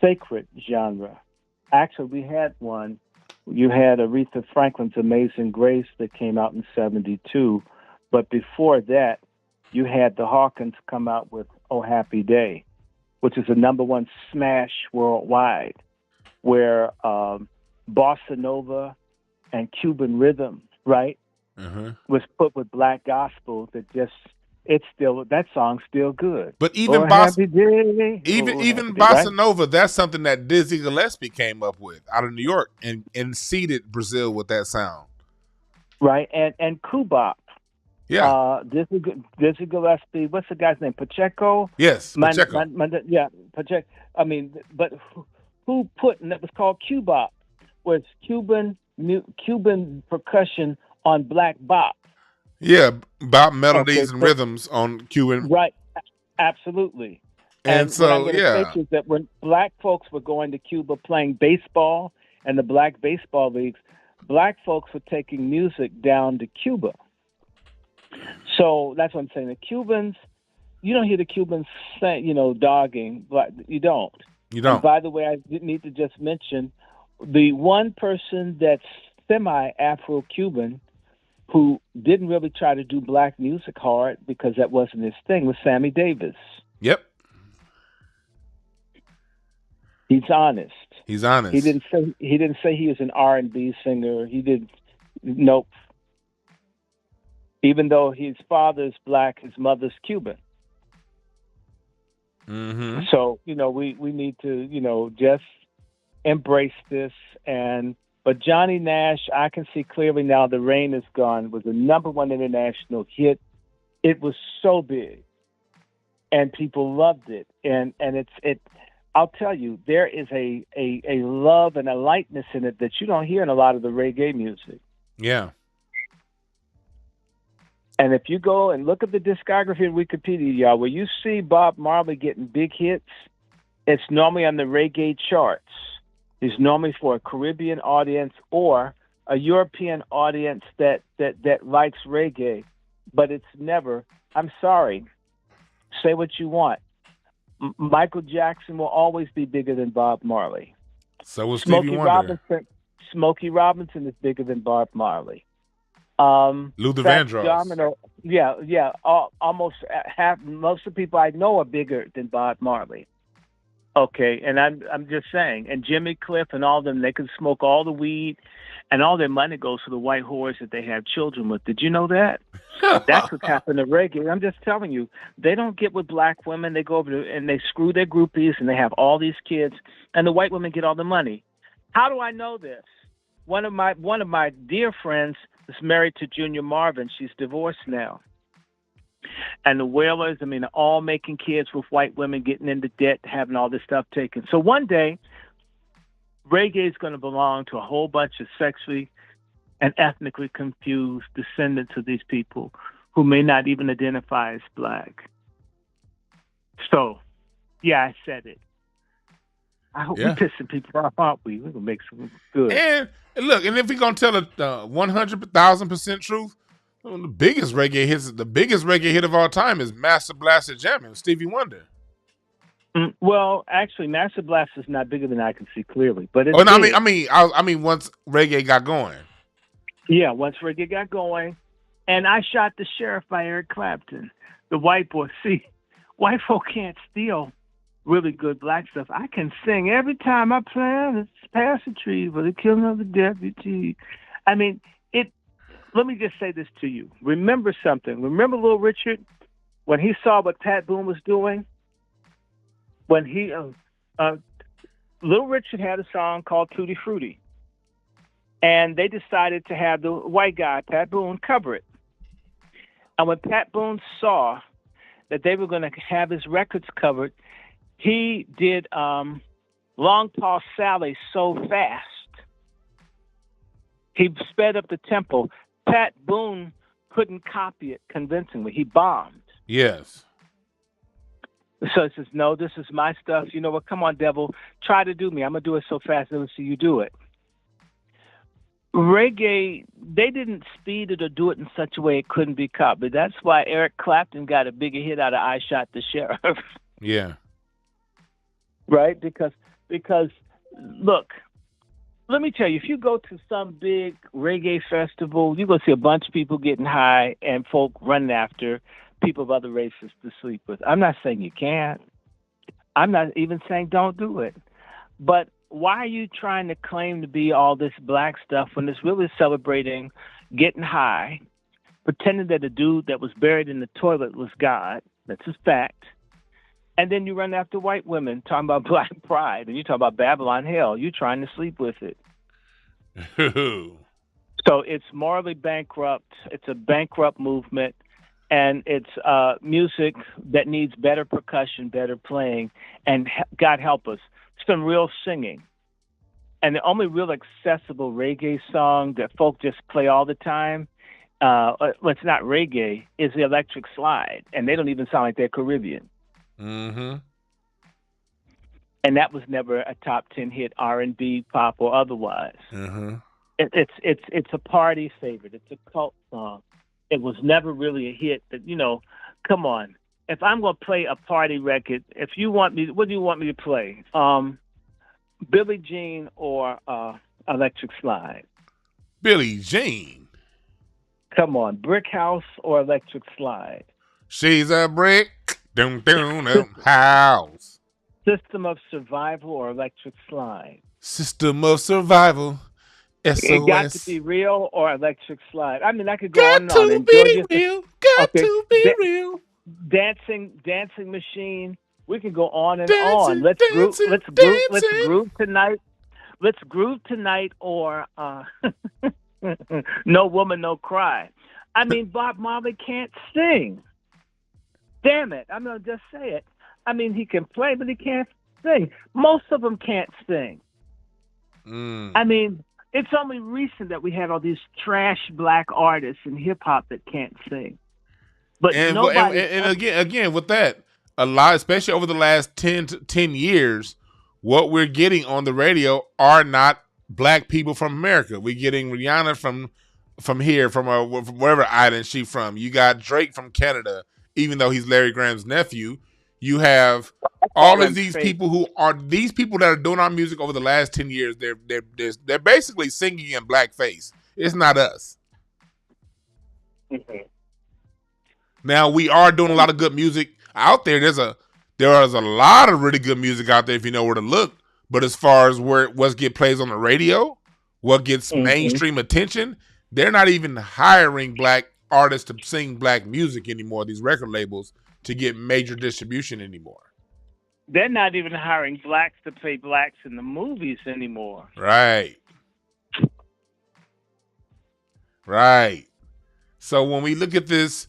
sacred genre. Actually, we had one. You had Aretha Franklin's Amazing Grace that came out in 1972. But before that, you had the Hawkins come out with Oh Happy Day, which is a #1 smash worldwide, where bossa nova and Cuban rhythm, right, was put with Black gospel that song's still good. But even even bossa nova, that's something that Dizzy Gillespie came up with out of New York and seeded Brazil with that sound. Right, and Kubop. Yeah. Dizzy Gillespie, what's the guy's name? Pacheco? Yes, Pacheco. Pacheco. I mean, but who put, and it was called Cubop, was Cuban percussion on Black bop. Yeah, bop melodies and rhythms on Cuban. Right, absolutely. And so, what I'm going to say is that when Black folks were going to Cuba playing baseball and the Black baseball leagues, Black folks were taking music down to Cuba. So that's what I'm saying. The Cubans, you don't hear the Cubans say, dogging, but you don't. You don't. And by the way, I need to just mention the one person that's semi-Afro-Cuban who didn't really try to do Black music hard because that wasn't his thing was Sammy Davis. Yep. He's honest. He's honest. He didn't say he was an R&B singer. Nope. Even though his father's Black, his mother's Cuban. Mm-hmm. So, we need to, just embrace this. But Johnny Nash, I can see clearly now The Rain Is Gone was the #1 international hit. It was so big. And people loved it. And I'll tell you, there is a love and a lightness in it that you don't hear in a lot of the reggae music. Yeah. And if you go and look at the discography of Wikipedia, y'all, where you see Bob Marley getting big hits, it's normally on the reggae charts. It's normally for a Caribbean audience or a European audience that likes reggae. But it's never, I'm sorry, say what you want. Michael Jackson will always be bigger than Bob Marley. So will Stevie Wonder. Smokey Robinson is bigger than Bob Marley. Luther Vandross. Domino, almost half. Most of the people I know are bigger than Bob Marley. Okay, and I'm just saying. And Jimmy Cliff and all of them, they can smoke all the weed and all their money goes to the white whores that they have children with. Did you know that? That's what's happened to reggae. I'm just telling you, they don't get with black women. They go over and they screw their groupies, and they have all these kids, and the white women get all the money. How do I know this? One of my dear friends is married to Junior Marvin. She's divorced now. And the Wailers, they're all making kids with white women, getting into debt, having all this stuff taken. So one day, reggae is going to belong to a whole bunch of sexually and ethnically confused descendants of these people who may not even identify as black. So, yeah, I said it. I hope we're pissing people off, aren't we? We're going to make some good. And look, and if we're going to tell the 100,000% truth, the biggest reggae hit of all time is Master Blaster Jammin' with Stevie Wonder. Well, actually, Master Blaster is not bigger than I can see clearly, but it's I mean, once reggae got going. Yeah, once reggae got going, and I Shot the Sheriff by Eric Clapton, the white boy. See, white folk can't steal really good black stuff. I can sing every time I plan to pass a tree for the killing of the deputy. I mean, let me just say this to you. Remember something. Remember Little Richard when he saw what Pat Boone was doing? When he, Little Richard had a song called Tutti Frutti. And they decided to have the white guy, Pat Boone, cover it. And when Pat Boone saw that they were going to have his records covered, he did Long Tall Sally so fast. He sped up the tempo. Pat Boone couldn't copy it convincingly. He bombed. Yes. So he says, no, this is my stuff. You know what? Come on, devil. Try to do me. I'm going to do it so fast. Let's see you do it. Reggae, they didn't speed it or do it in such a way it couldn't be copied. That's why Eric Clapton got a bigger hit out of I Shot the Sheriff. Yeah. Right? Because look, let me tell you, if you go to some big reggae festival, you're going to see a bunch of people getting high and folk running after people of other races to sleep with. I'm not saying you can't. I'm not even saying don't do it. But why are you trying to claim to be all this black stuff when it's really celebrating getting high, pretending that the dude that was buried in the toilet was God? That's a fact. And then you run after white women talking about black pride, and you talk about Babylon hell. You're trying to sleep with it. So it's morally bankrupt. It's a bankrupt movement, and it's music that needs better percussion, better playing, and God help us, some real singing. And the only real accessible reggae song that folk just play all the time, it's not reggae, is the Electric Slide, and they don't even sound like they're Caribbean. Mm-hmm. And that was never a top 10 hit, R&B, pop, or otherwise. Mm-hmm. It's a party favorite. It's a cult song. It was never really a hit. That come on. If I'm going to play a party record, if you want me, what do you want me to play? Billie Jean or Electric Slide? Billie Jean. Come on, Brick House or Electric Slide? She's a brick. Doom, house. System of Survival or Electric Slide? System of Survival. SOS. It got to be real or Electric Slide. I mean, I could go got on and to on. be real. Got to be real. Dancing Machine. We can go on and dancing, on. Let's groove tonight. Let's groove tonight or No Woman, No Cry. I mean, Bob Marley can't sing. Damn it. I'm going to just say it. I mean, he can play, but he can't sing. Most of them can't sing. I mean, it's only recent that we had all these trash black artists in hip-hop that can't sing. But nobody... And again, with that, a lot, especially over the last 10 years, what we're getting on the radio are not black people from America. We're getting Rihanna from here, from wherever island she's from. You got Drake from Canada, even though he's Larry Graham's nephew. You have all of these people that are doing our music over the last 10 years. They're basically singing in blackface. It's not us. Mm-hmm. Now we are doing a lot of good music out there. There is a lot of really good music out there if you know where to look. But as far as what get plays on the radio, what gets mainstream attention, they're not even hiring black artists to sing black music anymore, these record labels, to get major distribution anymore. They're not even hiring blacks to play blacks in the movies anymore. Right. Right. So when we look at this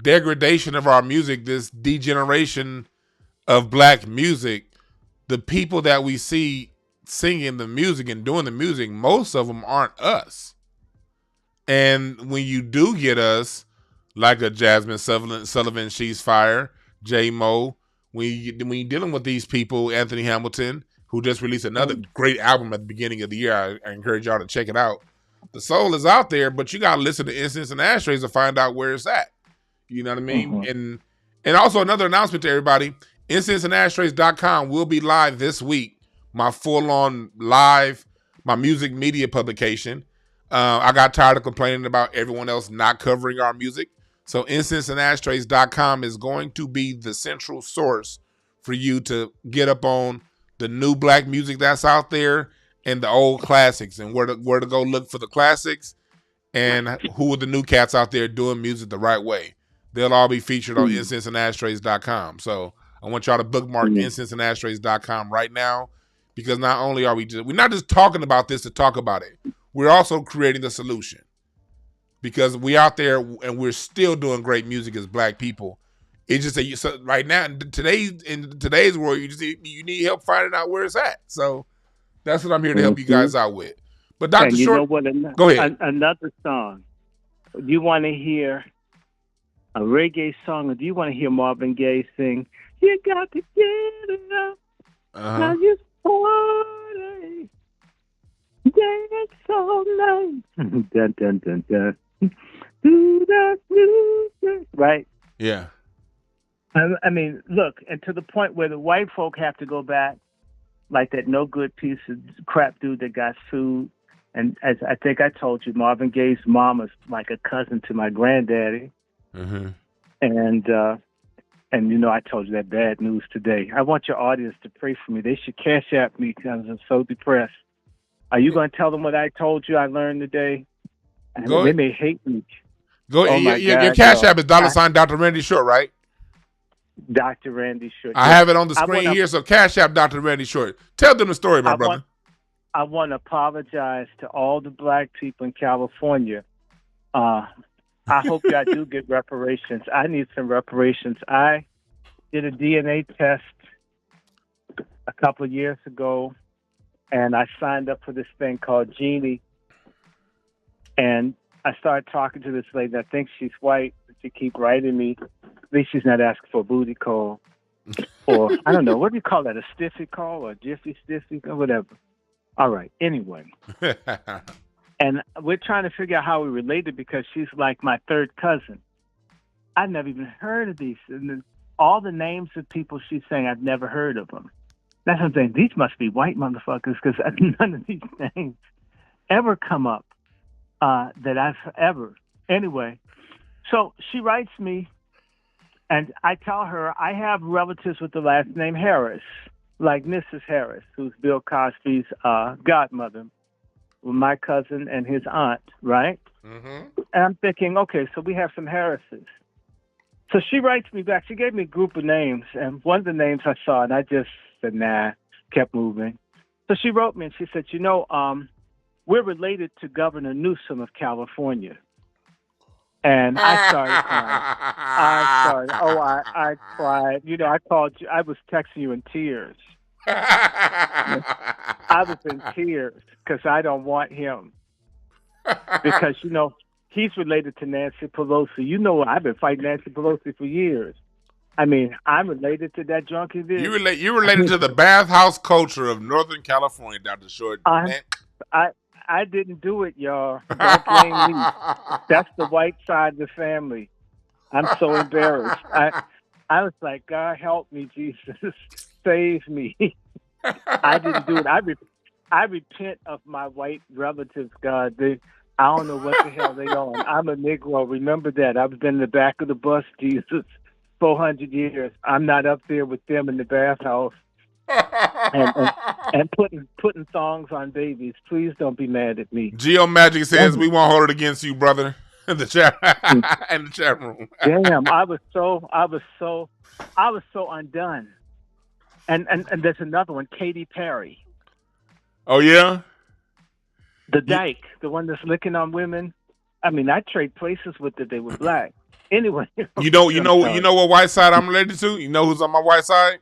degradation of our music, this degeneration of black music, the people that we see singing the music and doing the music, most of them aren't us. And when you do get us, like a Jasmine Sullivan, She's Fire, J Mo, when you're dealing with these people, Anthony Hamilton, who just released another great album at the beginning of the year, I encourage y'all to check it out. The soul is out there, but you got to listen to Incense and Ashtrays to find out where it's at. You know what I mean? And also another announcement to everybody, incenseandashtrays.com will be live this week. My full-on live, my music media publication. I got tired of complaining about everyone else not covering our music. So incenseandashtrays.com is going to be the central source for you to get up on the new black music that's out there and the old classics, and where to go look for the classics and who are the new cats out there doing music the right way. They'll all be featured on incenseandashtrays.com. So I want y'all to bookmark incenseandashtrays.com right now, because not only are we're not just talking about this to talk about it, we're also creating the solution, because we out there and we're still doing great music as black people. It's just that so right now in today's world, you need help finding out where it's at. So that's what I'm here to help you guys out with. But Dr. And you Short, know what? go ahead. Another song. Do you want to hear a reggae song, or do you want to hear Marvin Gaye sing, "You got to get it up, now you party, dance all night, dun dun dun dun, do that music," right? Yeah. I mean, look, and to the point where the white folk have to go back, like that no good piece of crap dude that got sued. And as I think I told you, Marvin Gaye's mom is like a cousin to my granddaddy. Mm-hmm. And you know, I told you that bad news today. I want your audience to pray for me. They should cash app me because I'm so depressed. Are you going to tell them what I told you I learned today? They may hate me. Go ahead. Your cash app is $ Dr. Randy Short, right? Dr. Randy Short. I have it on the screen here, so cash app Dr. Randy Short. Tell them the story, my brother. I want to apologize to all the black people in California. I hope y'all do get reparations. I need some reparations. I did a DNA test a couple of years ago, and I signed up for this thing called Genie. And I started talking to this lady. I think she's white. She keep writing me. At least she's not asking for a booty call. Or, I don't know, what do you call that? A stiffy call or a jiffy stiffy or whatever. All right. Anyway. And we're trying to figure out how we related, because she's like my third cousin. I've never even heard of these. And all the names of people she's saying, I've never heard of them. That's what I'm saying. These must be white motherfuckers, because none of these names ever come up that I've ever. Anyway, so she writes me, and I tell her I have relatives with the last name Harris, like Mrs. Harris, who's Bill Cosby's godmother, with my cousin and his aunt, right? Mm-hmm. And I'm thinking, okay, so we have some Harrises. So she writes me back. She gave me a group of names, and one of the names I saw, and I just said, nah, kept moving. So she wrote me, and she said, you know, we're related to Governor Newsom of California. And I started crying. I cried. You know, I called you. I was texting you in tears. I was in tears because I don't want him. Because, you know, he's related to Nancy Pelosi. You know, I've been fighting Nancy Pelosi for years. I mean, I'm related to that junkie there. You're related to the bathhouse culture of Northern California, Dr. Short. I didn't do it, y'all. Don't blame me. That's the white side of the family. I'm so embarrassed. I was like, God help me, Jesus. Save me. I didn't do it. I repent of my white relatives, God. I don't know what the hell they on. I'm a Negro. Remember that. I've been in the back of the bus, Jesus, 400 years. I'm not up there with them in the bathhouse. And putting thongs on babies. Please don't be mad at me. Geo Magic says we won't hold it against you, brother. In the chat in the chat room. Damn, I was so undone. And there's another one, Katy Perry. Oh yeah? The dyke, the one that's licking on women. I mean, I trade places with that they were black. Anyway. You know what white side I'm related to? You know who's on my white side?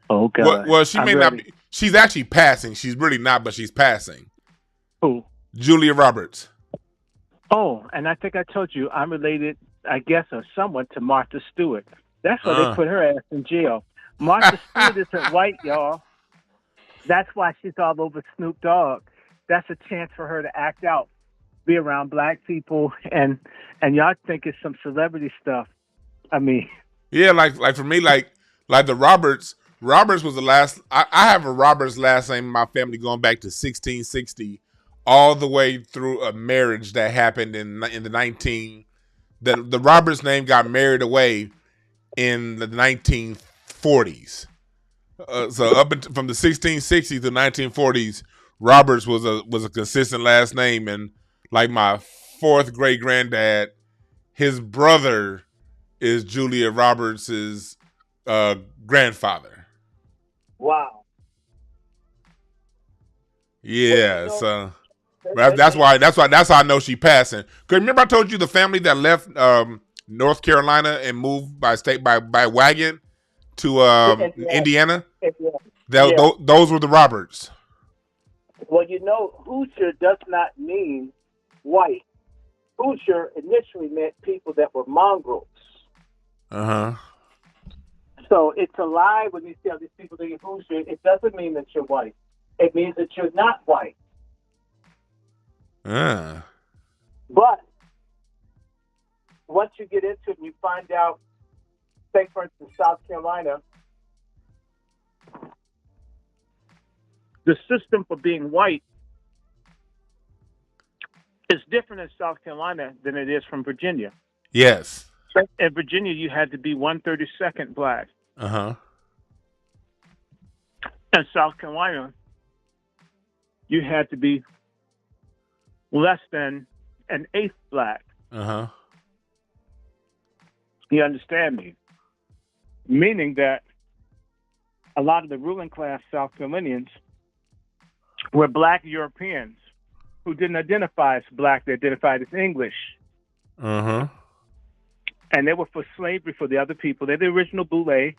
Oh God. Well, she may not be. She's actually passing. She's really not, but she's passing. Who? Julia Roberts. Oh, and I think I told you I'm related, I guess, or somewhat to Martha Stewart. That's why they put her ass in jail. Martha Stewart isn't white, y'all. That's why she's all over Snoop Dogg. That's a chance for her to act out, be around black people, and y'all think it's some celebrity stuff. I mean, yeah, like for me, like the Roberts. Roberts was the last. I have a Roberts last name in my family going back to 1660, all the way through a marriage that happened in the 19. The Roberts name got married away in the 1940s. So from the 1660s to the 1940s, Roberts was a consistent last name, and like my fourth great granddad, his brother is Julia Roberts's grandfather. wow. Yeah, so that's how I know she passing. Cause remember I told you the family that left North Carolina and moved by wagon to Indiana. Those were the Roberts. Well, you know, Hoosier does not mean white. Hoosier initially meant people that were mongrels. So it's a lie when you see all these people that are Hoosier. It doesn't mean that you're white. It means that you're not white. But once you get into it and you find out, say for instance, South Carolina, the system for being white is different in South Carolina than it is from Virginia. Yes. In Virginia, you had to be 1/32nd black. In South Carolina, you had to be less than an eighth black. You understand me? Meaning that a lot of the ruling class South Carolinians were black Europeans who didn't identify as black. They identified as English. And they were for slavery for the other people. They're the original boule.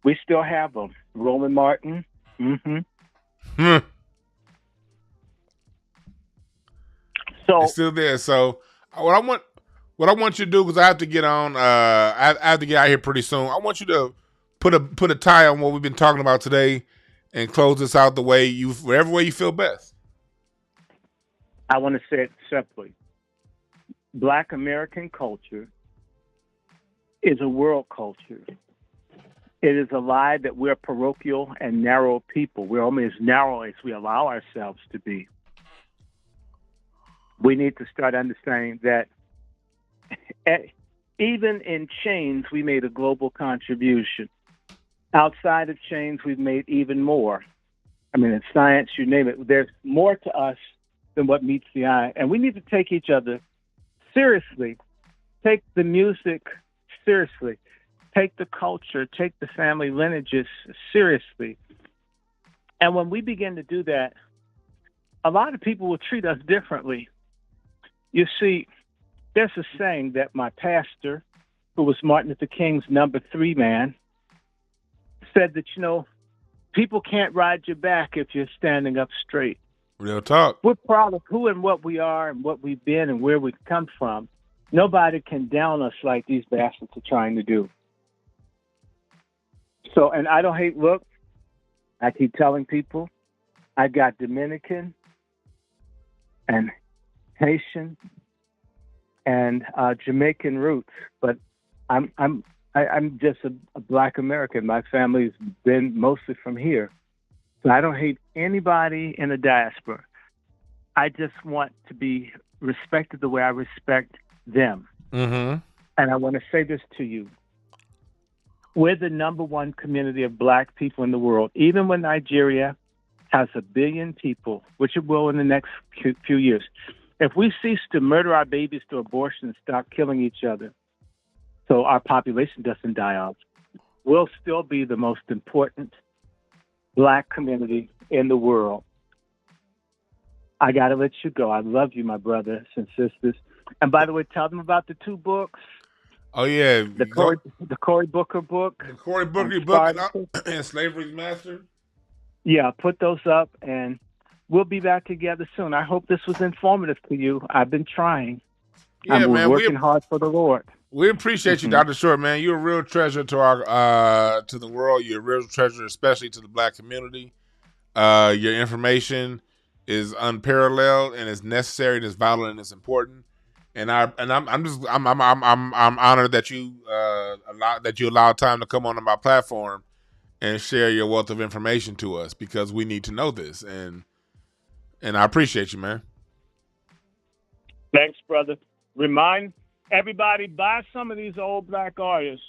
We still have them. Roland Martin. So it's still there. So what I want you to do, because I have to get on. I have to get out here pretty soon. I want you to put a tie on what we've been talking about today, and close this out the way whatever way you feel best. I want to say it simply. Black American culture is a world culture. It is a lie that we're parochial and narrow people. We're only as narrow as we allow ourselves to be. We need to start understanding that even in chains, we made a global contribution. Outside of chains, we've made even more. I mean, in science, you name it. There's more to us than what meets the eye. And we need to take each other seriously. Take the music seriously. Take the culture, take the family lineages seriously. And when we begin to do that, a lot of people will treat us differently. You see, there's a saying that my pastor, who was Martin Luther King's number 3 man, said that, people can't ride your back if you're standing up straight. Real talk. We're proud of who and what we are and what we've been and where we've come from. Nobody can down us like these bastards are trying to do. So, and I don't hate look. I keep telling people I got Dominican and Haitian and Jamaican roots, but I'm just a Black American. My family's been mostly from here. So I don't hate anybody in the diaspora. I just want to be respected the way I respect them. And I want to say this to you. We're the number one community of black people in the world. Even when Nigeria has 1 billion people, which it will in the next few years, if we cease to murder our babies through abortion and stop killing each other so our population doesn't die off, we'll still be the most important black community in the world. I got to let you go. I love you, my brothers and sisters. And by the way, tell them about the 2 books. Oh yeah, The Cory Booker book. the Cory Booker on book Spartacus. and Slavery's Master. Yeah, put those up, and we'll be back together soon. I hope this was informative to you. I've been trying. Yeah, I'm man, working hard for the Lord. We appreciate you, Dr. Short, man. You're a real treasure to our to the world. You're a real treasure, especially to the black community. Your information is unparalleled and it's necessary and it's vital and it's important. And I'm honored that you allow time to come on my platform and share your wealth of information to us because we need to know this. And I appreciate you, man. Thanks, brother. Remind everybody, buy some of these old black artists.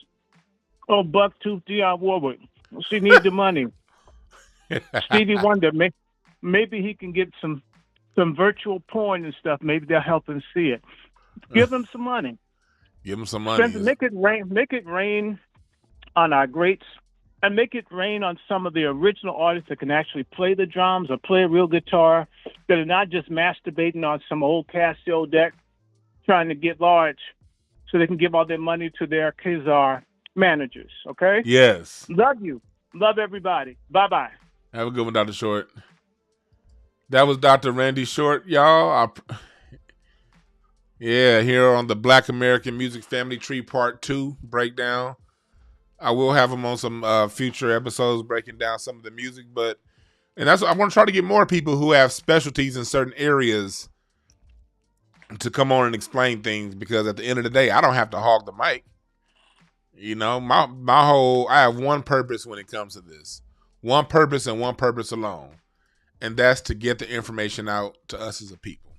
Oh, Bucktooth Dionne Warwick. She needs the money. Stevie Wonder, maybe he can get some virtual porn and stuff. Maybe they'll help him see it. Give him some money. Give him some money. Make it rain on our greats, and make it rain on some of the original artists that can actually play the drums or play a real guitar, that are not just masturbating on some old Casio deck trying to get large so they can give all their money to their Khazar managers, okay? Yes. Love you. Love everybody. Bye-bye. Have a good one, Dr. Short. That was Dr. Randy Short, y'all. Here on the Black American Music Family Tree Part 2 breakdown. I will have him on some future episodes breaking down some of the music, and that's what I want to try to get more people who have specialties in certain areas to come on and explain things, because at the end of the day, I don't have to hog the mic. You know, I have one purpose when it comes to this. One purpose and one purpose alone. And that's to get the information out to us as a people.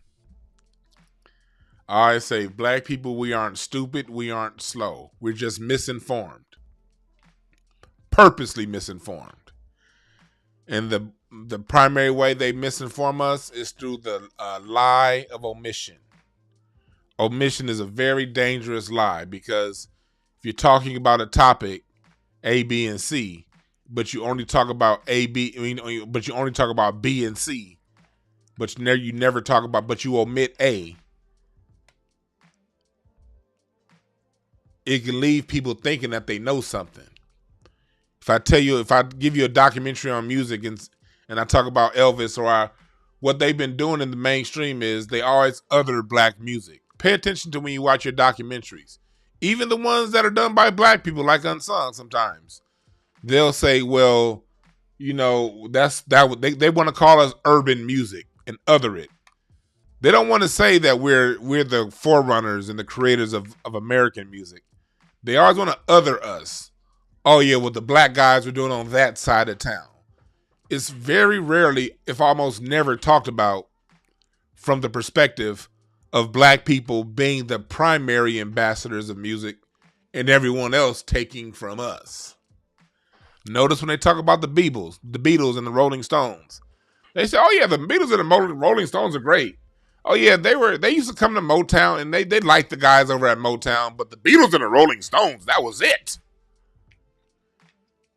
I always say, black people, we aren't stupid, we aren't slow. We're just misinformed. Purposely misinformed. And the primary way they misinform us is through the lie of omission. Omission is a very dangerous lie, because if you're talking about a topic, A, B, and C, but you only talk about but you only talk about B and C, but you never talk about, but you omit A, it can leave people thinking that they know something. If I give you a documentary on music and I talk about Elvis, or what they've been doing in the mainstream is they always other black music. Pay attention to when you watch your documentaries. Even the ones that are done by black people, like Unsung, sometimes they'll say, well, you know, they want to call us urban music and other it. They don't want to say that we're the forerunners and the creators of American music. They always want to other us. Oh yeah, what the black guys were doing on that side of town. It's very rarely, if almost never, talked about from the perspective of black people being the primary ambassadors of music and everyone else taking from us. Notice when they talk about the Beatles and the Rolling Stones, they say, oh yeah, the Beatles and the Rolling Stones are great. Oh yeah, they used to come to Motown and they liked the guys over at Motown, but the Beatles and the Rolling Stones, that was it.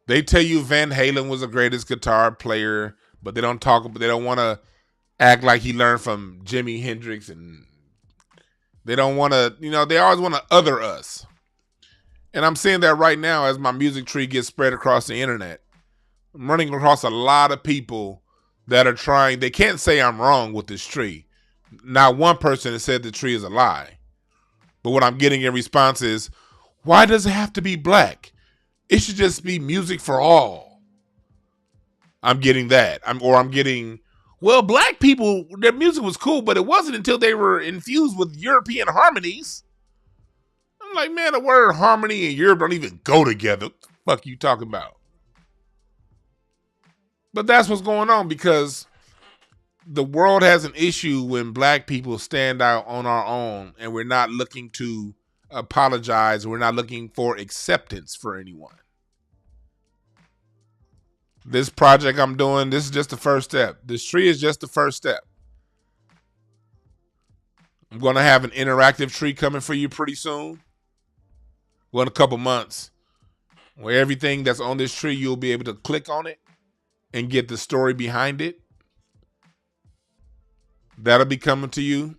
They tell you Van Halen was the greatest guitar player, but they don't want to act like he learned from Jimi Hendrix, and they don't want to, they always want to other us. And I'm seeing that right now as my music tree gets spread across the internet. I'm running across a lot of people that are trying, they can't say I'm wrong with this tree. Not one person has said the tree is a lie. But what I'm getting in response is, why does it have to be black? It should just be music for all. I'm getting that. I'm getting, well, black people, their music was cool, but it wasn't until they were infused with European harmonies. I'm like, man, the word harmony and Europe don't even go together. What the fuck you talking about? But that's what's going on, because the world has an issue when black people stand out on our own and we're not looking to apologize. We're not looking for acceptance for anyone. This project I'm doing, this is just the first step. This tree is just the first step. I'm going to have an interactive tree coming for you pretty soon. Well, in a couple months, where everything that's on this tree, you'll be able to click on it and get the story behind it. That'll be coming to you.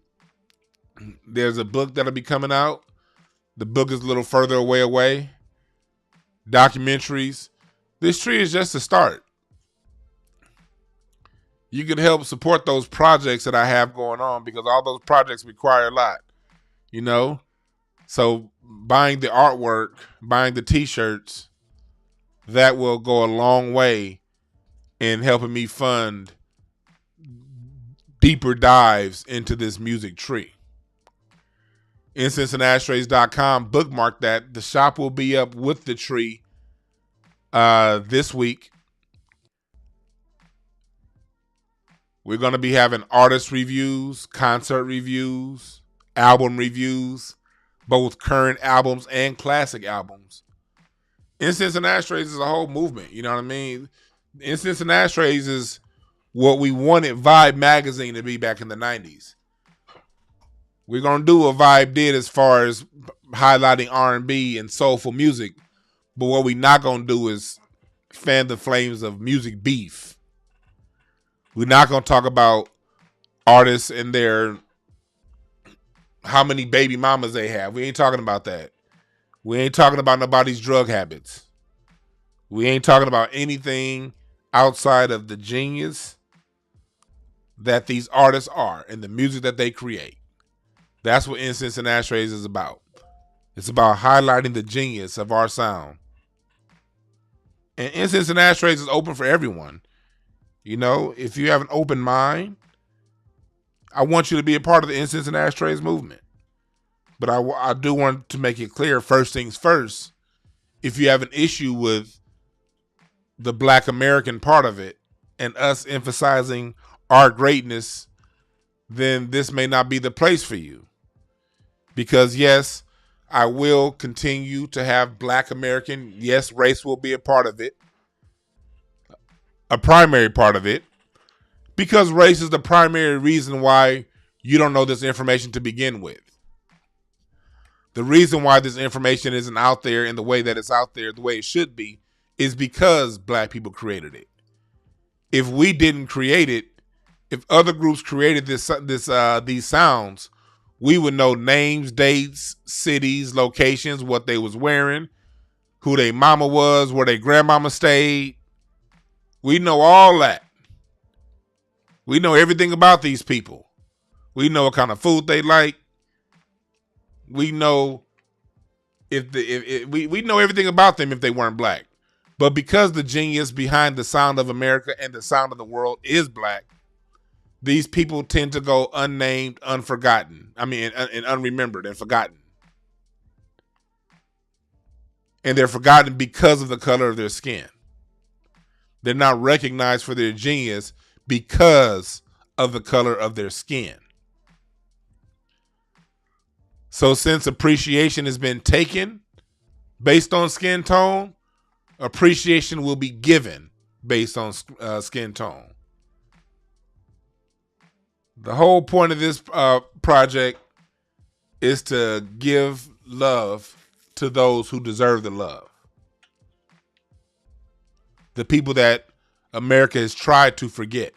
There's a book that'll be coming out. The book is a little further away. Documentaries. This tree is just a start. You can help support those projects that I have going on because all those projects require a lot, you know? So buying the artwork, buying the t-shirts, that will go a long way in helping me fund deeper dives into this music tree. IncenseandAshtrays.com, bookmark that. The shop will be up with the tree this week. We're going to be having artist reviews, concert reviews, album reviews, both current albums and classic albums. Incense and Ashtrays is a whole movement, you know what I mean? Incense and Ashtrays is what we wanted Vibe magazine to be back in the 90s. We're going to do what Vibe did as far as highlighting R&B and soulful music. But what we're not going to do is fan the flames of music beef. We're not going to talk about artists and their how many baby mamas they have. We ain't talking about that. We ain't talking about nobody's drug habits. We ain't talking about anything outside of the genius that these artists are and the music that they create. That's what Incense and Ashtrays is about. It's about highlighting the genius of our sound. And Incense and Ashtrays is open for everyone. You know, if you have an open mind, I want you to be a part of the Incense and Ashtrays movement. But I do want to make it clear, first things first, if you have an issue with the Black American part of it and us emphasizing our greatness, then this may not be the place for you. Because yes, I will continue to have Black American. Yes, race will be a part of it. A primary part of it. Because race is the primary reason why you don't know this information to begin with. The reason why this information isn't out there in the way that it's out there, the way it should be, is because Black people created it. If we didn't create it, if other groups created these sounds, we would know names, dates, cities, locations, what they was wearing, who their mama was, where their grandmama stayed. We know all that. We know everything about these people. We know what kind of food they like. We know we know everything about them if they weren't Black. But because the genius behind the sound of America and the sound of the world is Black, these people tend to go unnamed, unforgotten. I mean, and unremembered and forgotten. And they're forgotten because of the color of their skin. They're not recognized for their genius because of the color of their skin. So since appreciation has been taken based on skin tone, appreciation will be given based on skin tone. The whole point of this project is to give love to those who deserve the love. The people that America has tried to forget.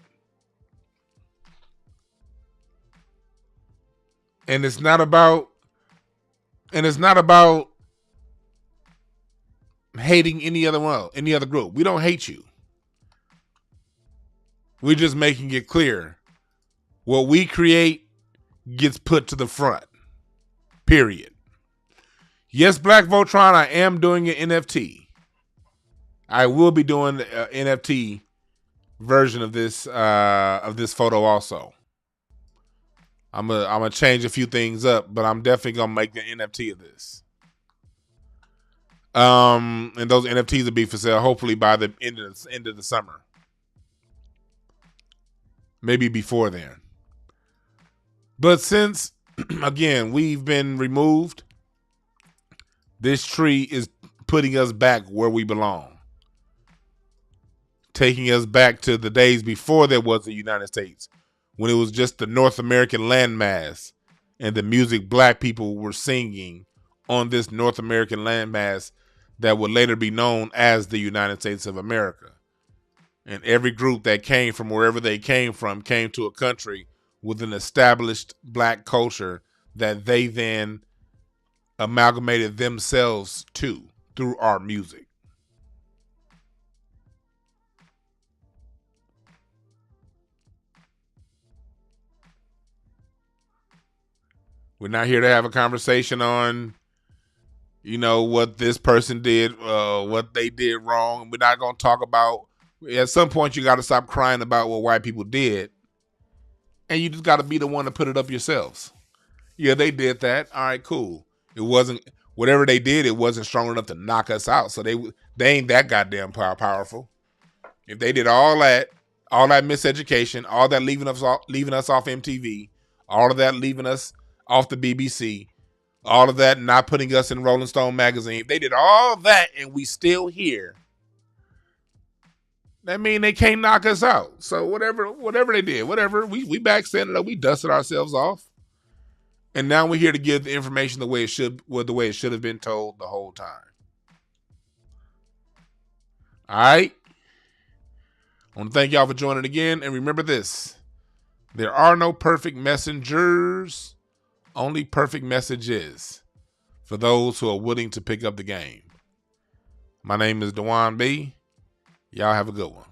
And it's not about hating any other group. We don't hate you. We're just making it clear. What we create gets put to the front. Period. Yes, Black Voltron, I am doing an NFT. I will be doing an NFT version of this photo also. I'm gonna change a few things up, but I'm definitely gonna make an NFT of this. And those NFTs will be for sale hopefully by the end of the summer. Maybe before then. But since, again, we've been removed, this tree is putting us back where we belong. taking us back to the days before there was the United States, when it was just the North American landmass and the music black people were singing on this North American landmass that would later be known as the United States of America. And every group that came from wherever they came from came to a country with an established black culture that they then amalgamated themselves to through our music. We're not here to have a conversation on, what this person did, what they did wrong. We're not going to talk about, at some point you got to stop crying about what white people did. And you just got to be the one to put it up yourselves. Yeah, they did that. All right, cool. It wasn't, whatever they did, it wasn't strong enough to knock us out. So they ain't that goddamn powerful. If they did all that miseducation, all that leaving us off MTV, all of that leaving us off the BBC, all of that not putting us in Rolling Stone magazine, if they did all that and we still here, that mean they can't knock us out. So whatever they did, we back standing up, we dusted ourselves off. And now we're here to give the information the way it should have been told the whole time. All right. I want to thank y'all for joining again. And remember this, there are no perfect messengers, only perfect messages for those who are willing to pick up the game. My name is Dewan B. Y'all have a good one.